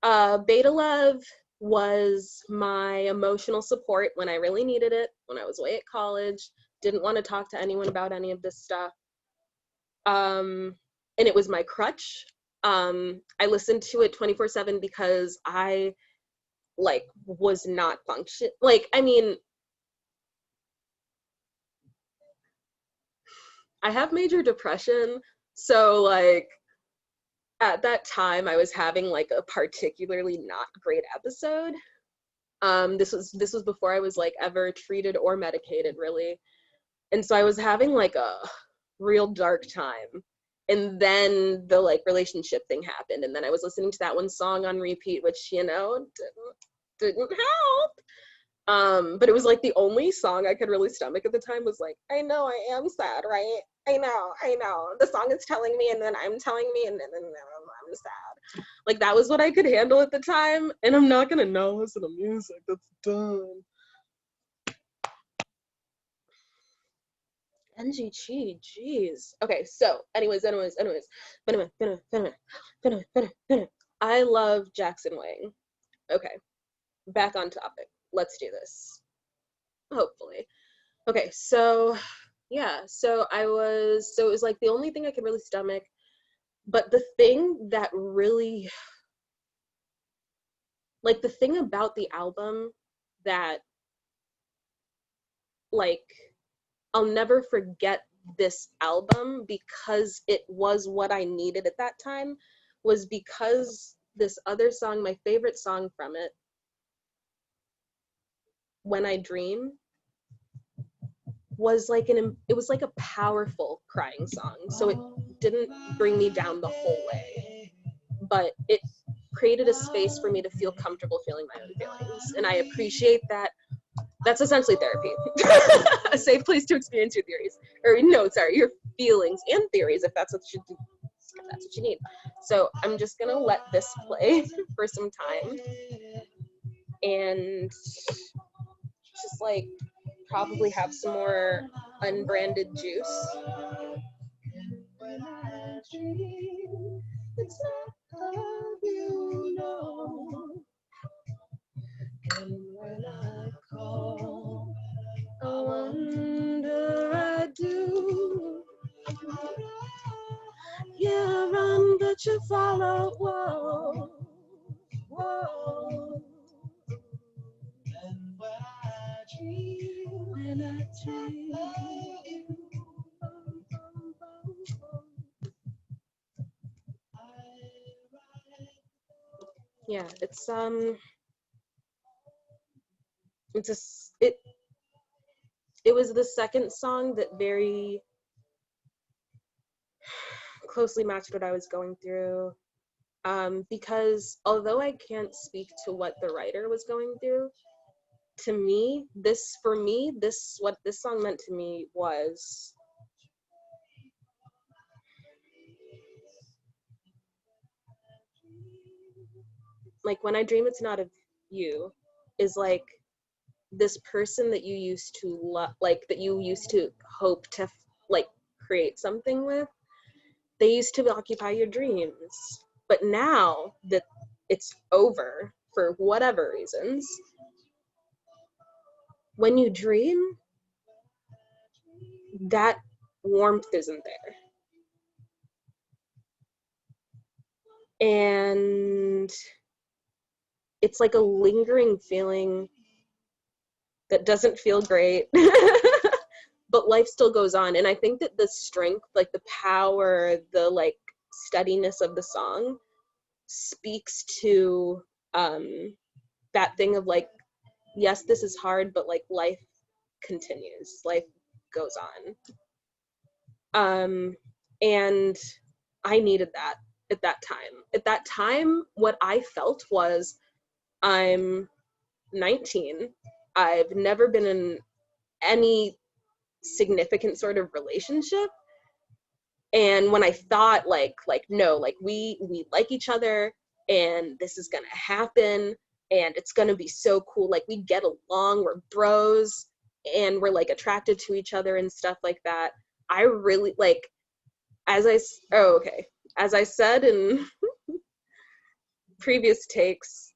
Beta Love was my emotional support when I really needed it, when I was away at college, didn't want to talk to anyone about any of this stuff. And it was my crutch. I listened to it 24/7 because I like was not function. Like, I mean, I have major depression, so like at that time I was having like a particularly not great episode. This was before I was like ever treated or medicated really. And so I was having like a real dark time. And then the like relationship thing happened, and then I was listening to that one song on repeat, which, you know, didn't help. But it was like the only song I could really stomach at the time was like, I know I am sad, right? I know. The song is telling me, and then I'm telling me, and then I'm sad. Like, that was what I could handle at the time, and I'm not gonna now listen to music. That's done. NG Chi, jeez. Okay, so anyways. I love Jackson Wang. Okay, back on topic. Let's do this. Hopefully. Okay, so yeah, so it was like the only thing I could really stomach. But the thing that really, like the thing about the album that, like, I'll never forget this album because it was what I needed at that time, was because this other song, my favorite song from it, When I Dream, was like it was like a powerful crying song. So it didn't bring me down the whole way, but it created a space for me to feel comfortable feeling my own feelings. And I appreciate that. That's essentially therapy. A safe place to experience your theories. Or no, sorry, your feelings and theories if that's what you need. So I'm just gonna let this play for some time and just like probably have some more unbranded juice. It's not love, you know. And when I call, I wonder I do. Yeah, run, but you follow. Whoa, whoa. And when I dream, yeah, it was the second song that very closely matched what I was going through. Because although I can't speak to what the writer was going through, to me, what this song meant to me was like, when I dream it's not of you, is like this person that you used to love, like that you used to hope to like create something with. They used to occupy your dreams, but now that it's over for whatever reasons, when you dream, that warmth isn't there. And it's like a lingering feeling that doesn't feel great, but life still goes on. And I think that the strength, like the power, the like steadiness of the song speaks to that thing of like, yes, this is hard, but like life continues, life goes on. And I needed that at that time. At that time, what I felt was, I'm 19. I've never been in any significant sort of relationship. And when I thought like no, like we like each other and this is gonna happen and it's gonna be so cool, like we get along, we're bros and we're like attracted to each other and stuff like that. I really like, as I said in previous takes,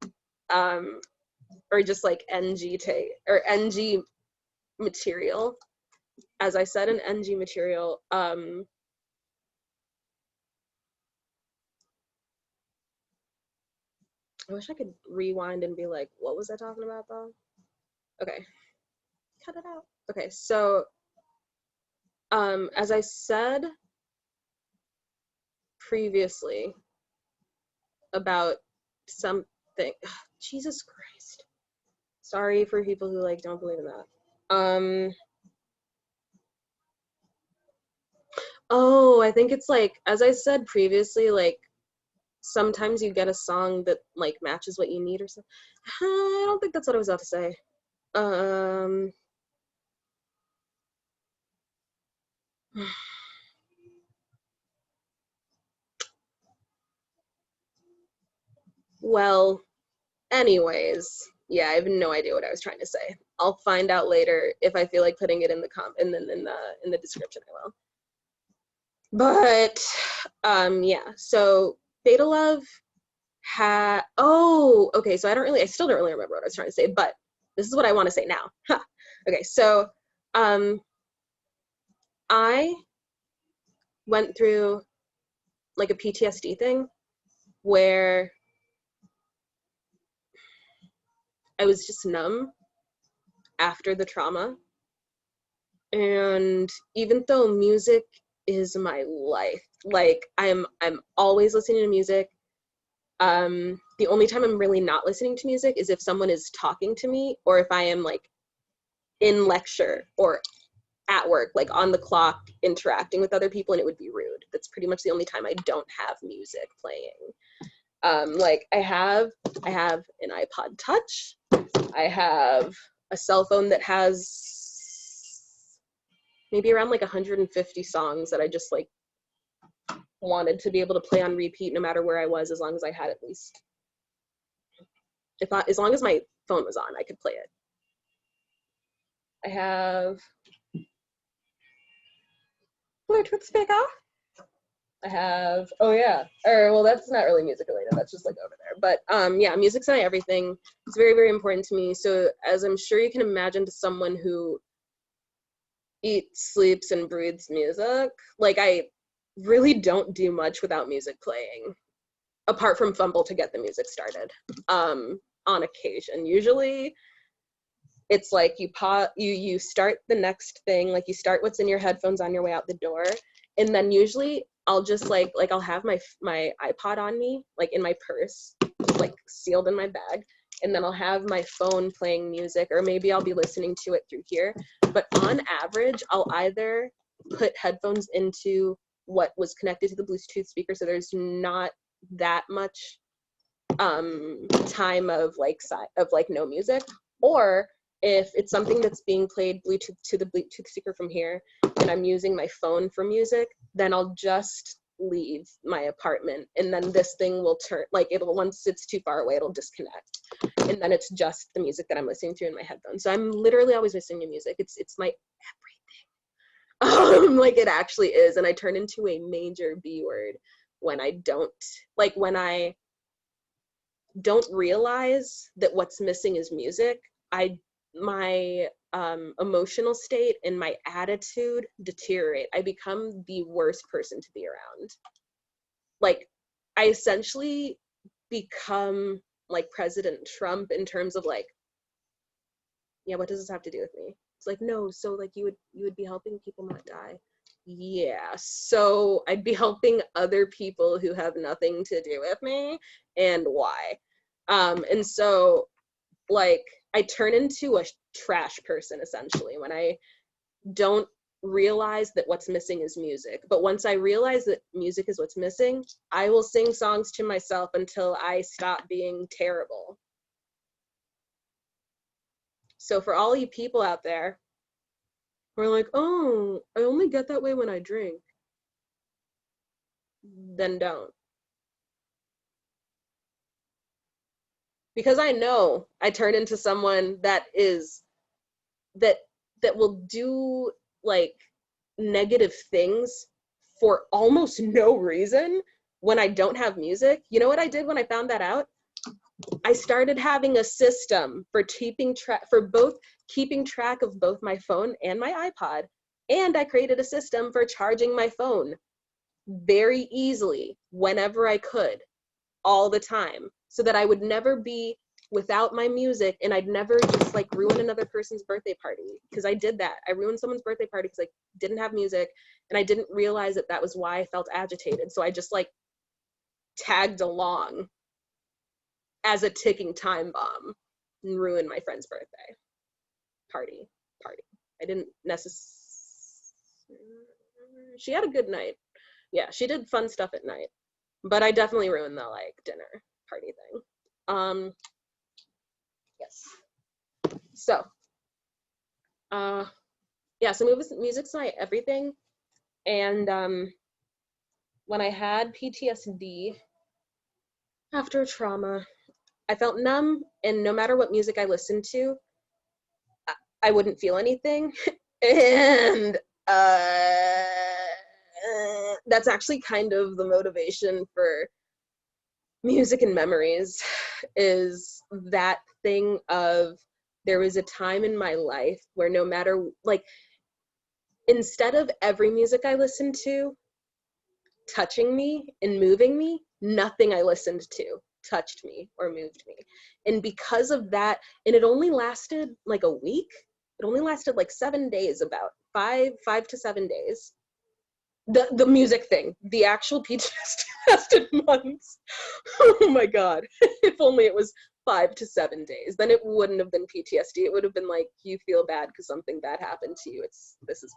or just like NG take or NG material, as I said in NG material, I wish I could rewind and be like, what was I talking about though? Okay, cut it out. Okay, so as I said previously about something, Jesus Christ. Sorry for people who like don't believe in that. Oh, I think it's like, as I said previously, like sometimes you get a song that like matches what you need or something. I don't think that's what I was about to say. Well, anyways, yeah, I have no idea what I was trying to say. I'll find out later. If I feel like putting it in the in the description, I will. But yeah, so Beta Love okay, so I still don't really remember what I was trying to say, but this is what I want to say now. Okay, so I went through like a PTSD thing where I was just numb after the trauma. And even though music is my life, like I'm always listening to music. The only time I'm really not listening to music is if someone is talking to me, or if I am like in lecture or at work, like on the clock interacting with other people, and it would be rude. That's pretty much the only time I don't have music playing. Like I have an iPod Touch. I have a cell phone that has maybe around like 150 songs that I just like wanted to be able to play on repeat no matter where I was, as long as I had at least, as long as my phone was on, I could play it. I have Bluetooth speaker. I have, oh yeah, or well, that's not really music related, that's just like over there. But yeah, music's not everything. It's very, very important to me. So as I'm sure you can imagine, to someone who eats, sleeps, and breathes music, like I really don't do much without music playing, apart from fumble to get the music started. On occasion, usually it's like you start the next thing, like you start what's in your headphones on your way out the door, and then usually I'll just like I'll have my iPod on me, like in my purse, like sealed in my bag, and then I'll have my phone playing music, or maybe I'll be listening to it through here. But on average, I'll either put headphones into what was connected to the Bluetooth speaker, so there's not that much time of like no music, or if it's something that's being played Bluetooth to the Bluetooth speaker from here and I'm using my phone for music, then I'll just leave my apartment, and then this thing will turn, like it'll, once it's too far away, it'll disconnect, and then it's just the music that I'm listening to in my headphones. So I'm literally always listening to music. It's my everything. Like it actually is. And I turn into a major B word when I don't realize that what's missing is music. My emotional state and my attitude deteriorate. I become the worst person to be around. Like I essentially become like President Trump in terms of like, yeah, what does this have to do with me? It's like, no, so like you would be helping people not die. Yeah, so I'd be helping other people who have nothing to do with me, and why? And so like I turn into a trash person essentially when I don't realize that what's missing is music. But once I realize that music is what's missing, I will sing songs to myself until I stop being terrible. So for all you people out there who are like, oh, I only get that way when I drink, then don't. Because I know I turn into someone that will do like negative things for almost no reason when I don't have music. You know what I did when I found that out? I started having a system for keeping track of both my phone and my iPod, and I created a system for charging my phone very easily whenever I could, all the time, so that I would never be without my music, and I'd never just like ruin another person's birthday party, because I did that. I ruined someone's birthday party because I didn't have music, and I didn't realize that that was why I felt agitated. So I just like tagged along as a ticking time bomb and ruined my friend's birthday party. I didn't necessarily. She had a good night. Yeah, she did fun stuff at night, but I definitely ruined the like dinner party thing. Yes. So, yeah, so music's my everything. And when I had PTSD after trauma, I felt numb, and no matter what music I listened to, I wouldn't feel anything. And that's actually kind of the motivation for music and memories, is that thing of, there was a time in my life where no matter, like, instead of every music I listened to touching me and moving me, nothing I listened to touched me or moved me. And because of that, and it only lasted like a week, it only lasted like 7 days, about five to 7 days. The music thing, the actual PTSD lasted months. Oh my God. If only it was 5 to 7 days, then it wouldn't have been PTSD. It would have been like, you feel bad because something bad happened to you. This is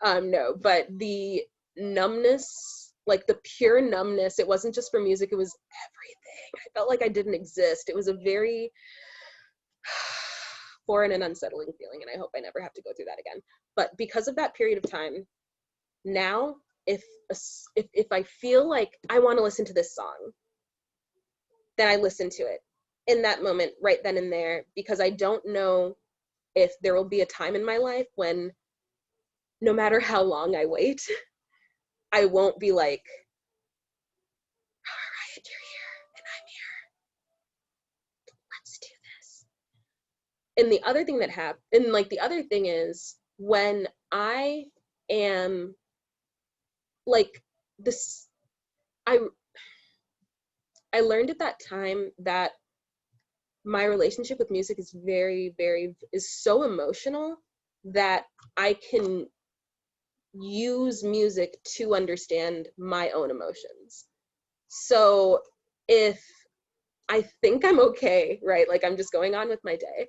fine. No, but the numbness, like the pure numbness, it wasn't just for music, it was everything. I felt like I didn't exist. It was a very foreign and unsettling feeling, and I hope I never have to go through that again. But because of that period of time, now if I feel like I want to listen to this song, then I listen to it in that moment, right then and there, because I don't know if there will be a time in my life when, no matter how long I wait, I won't be like, Riot, you're here, and I'm here. Let's do this. And the other thing that happened, and like the other thing is, when I am like this, I learned at that time that my relationship with music is is so emotional that I can use music to understand my own emotions. So if I think I'm okay, right? Like I'm just going on with my day,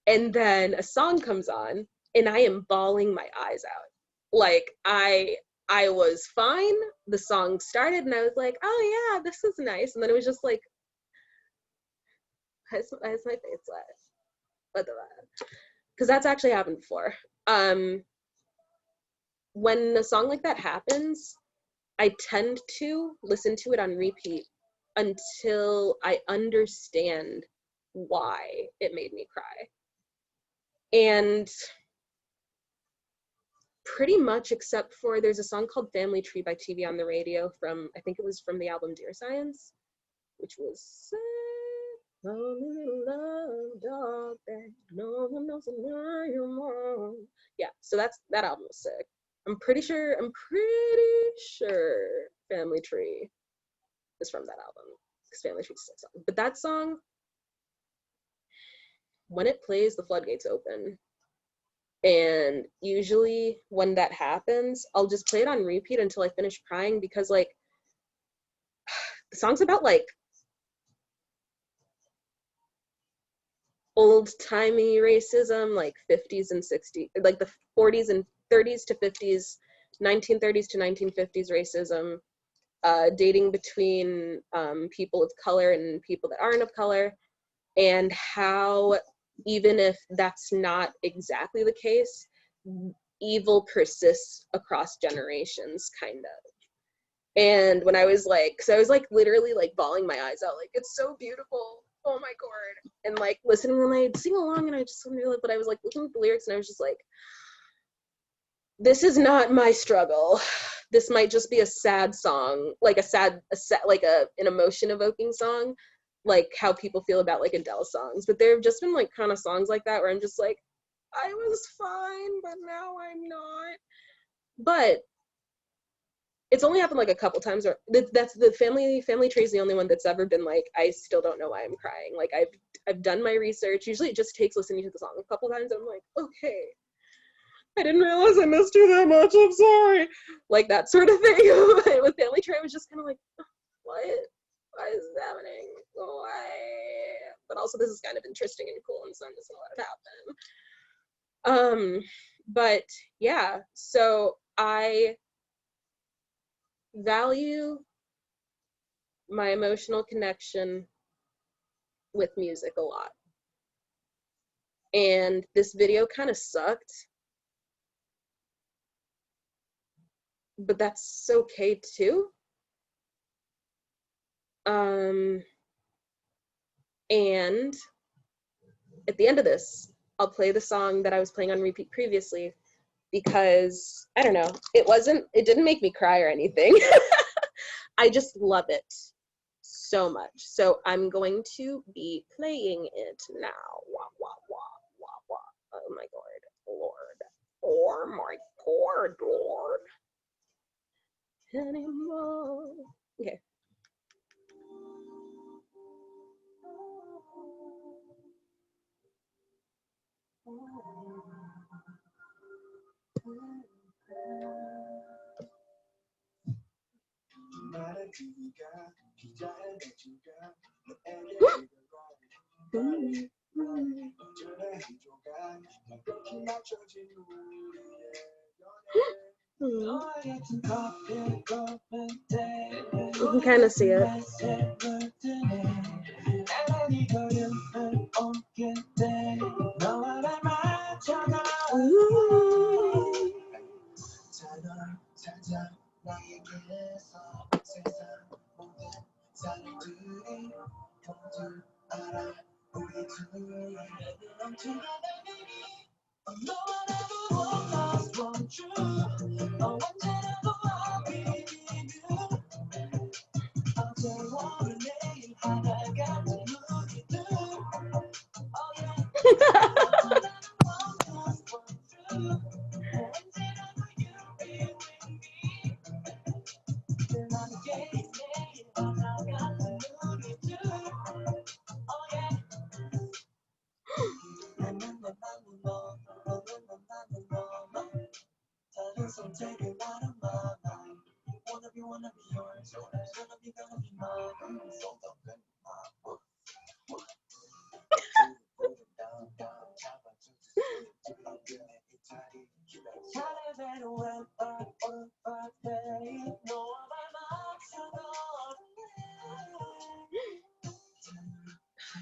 and then a song comes on and I am bawling my eyes out. Like I was fine. The song started and I was like, oh yeah, this is nice. And then it was just like, why is my face wet? What the fuck? Because that's actually happened before. When a song like that happens, I tend to listen to it on repeat until I understand why it made me cry. And pretty much, except for, there's a song called Family Tree by TV on the Radio from, I think it was from the album Dear Science, which was dog that no one knows why you're wrong. Yeah, so that album was sick. I'm pretty sure Family Tree is from that album, because Family Tree is a sick song. But that song, when it plays, the floodgates open. And usually when that happens, I'll just play it on repeat until I finish crying, because like the song's about like old-timey racism, like 50s and 60s, like the 40s and 30s to 50s, 1930s to 1950s racism, dating between people of color and people that aren't of color, and how even if that's not exactly the case, evil persists across generations, kind of. And when I was like, because I was like literally like bawling my eyes out, like, it's so beautiful, oh my god, and like listening, and I'd sing along, and I just wouldn't really, but I was like looking at the lyrics and I was just like, this is not my struggle. This might just be a sad song, like an emotion evoking song, like how people feel about like Adele songs. But there have just been like kind of songs like that where I'm just like, I was fine, but now I'm not. But it's only happened like a couple times, or that's the family tree is the only one that's ever been like, I still don't know why I'm crying. Like I've done my research. Usually it just takes listening to the song a couple times and I'm like, okay, I didn't realize I missed you that much, I'm sorry. Like that sort of thing. With Family Tree, I was just kind of like, what is happening? Why? But also this is kind of interesting and cool, and so I'm just gonna let it happen. But yeah, so I value my emotional connection with music a lot. And this video kind of sucked, but that's okay too. And at the end of this, I'll play the song that I was playing on repeat previously, because I don't know, it didn't make me cry or anything. I just love it so much. So I'm going to be playing it now. Wah, wah, wah, wah, wah. Oh my god, Lord. Oh my corridor anymore. Okay. You can kind of see it.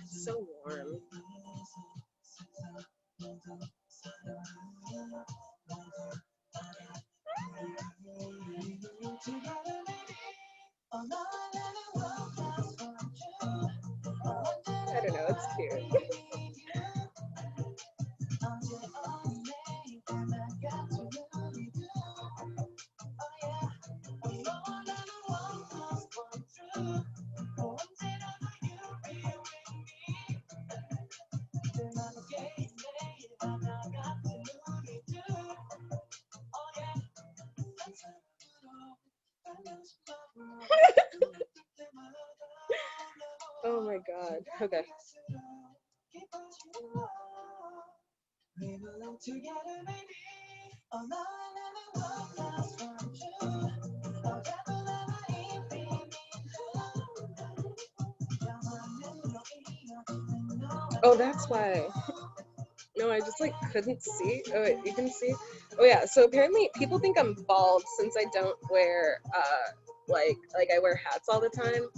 So warm. I don't know, it's cute. Oh my god. Okay. Oh, that's why. No, I just like couldn't see. Oh, wait, you can see. Oh yeah. So apparently people think I'm bald since I don't wear like I wear hats all the time.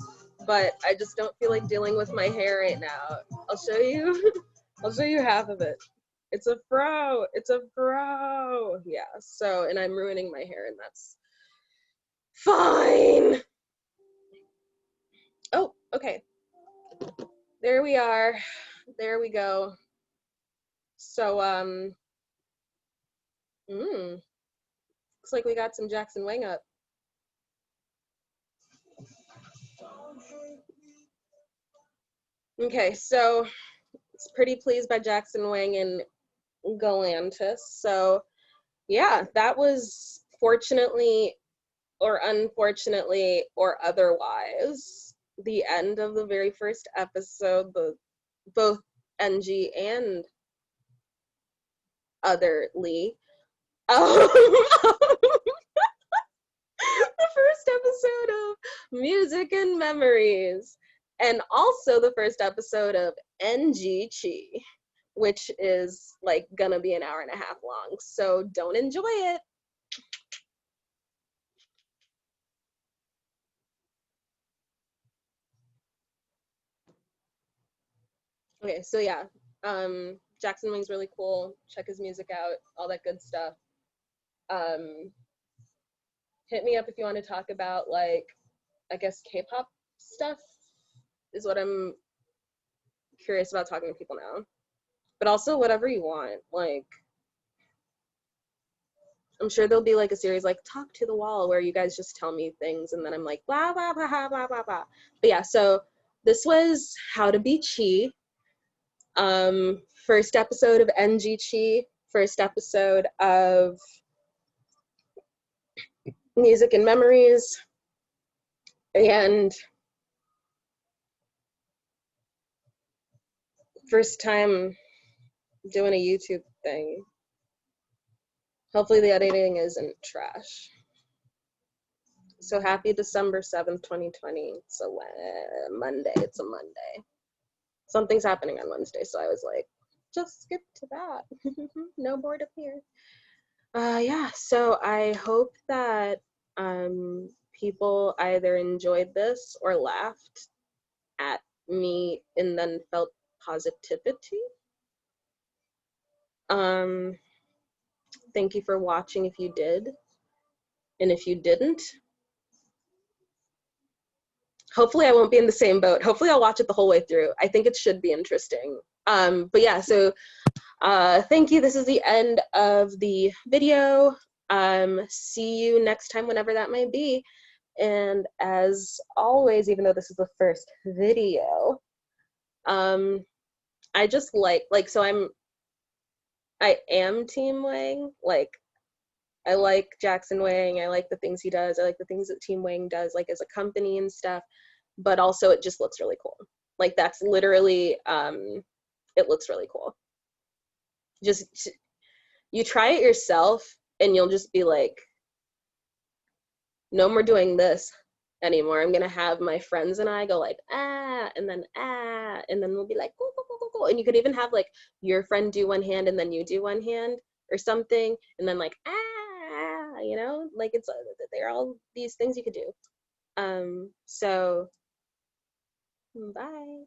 But I just don't feel like dealing with my hair right now. I'll show you. I'll show you half of it. It's a fro. It's a fro. Yeah. So, and I'm ruining my hair, and that's fine. Oh, okay. There we are. There we go. So, looks like we got some Jackson Wang up. Okay, so it's pretty pleased by Jackson Wang and Galantis. So, yeah, that was fortunately or unfortunately or otherwise the end of the very first episode, both NG and otherly. The first episode of Music and Memories, and also the first episode of NG Chi, which is like gonna be an hour and a half long, so don't enjoy it. Okay, so yeah, Jackson Wang's really cool. Check his music out, all that good stuff. Hit me up if you want to talk about, like, I guess K-pop stuff is what I'm curious about talking to people now. But also whatever you want. Like, I'm sure there'll be like a series like Talk to the Wall where you guys just tell me things and then I'm like blah blah blah blah blah blah blah. But yeah, so this was How to Be Chi. First episode of NG Chi, first episode of music and memories, and first time doing a YouTube thing. Hopefully the editing isn't trash. So happy December 7th, 2020. It's a Monday. It's a Monday. Something's happening on Wednesday, so I was like, just skip to that. No boredom here. Yeah, so I hope that people either enjoyed this or laughed at me and then felt positivity. Thank you for watching if you did. And if you didn't, hopefully I won't be in the same boat. Hopefully I'll watch it the whole way through. I think it should be interesting. But yeah, so thank you. This is the end of the video. See you next time, whenever that may be. And as always, even though this is the first video, I just so I am Team Wang. Like, I like Jackson Wang. I like the things he does. I like the things that Team Wang does, like as a company and stuff. But also, it just looks really cool. Like, that's literally, it looks really cool. Just, you try it yourself, and you'll just be like, no more doing this anymore. I'm gonna have my friends and I go like, and then we'll be like, cool, cool, cool, cool, cool. And you could even have like your friend do one hand and then you do one hand or something, and then like, you know, like it's, they're all these things you could do. So bye.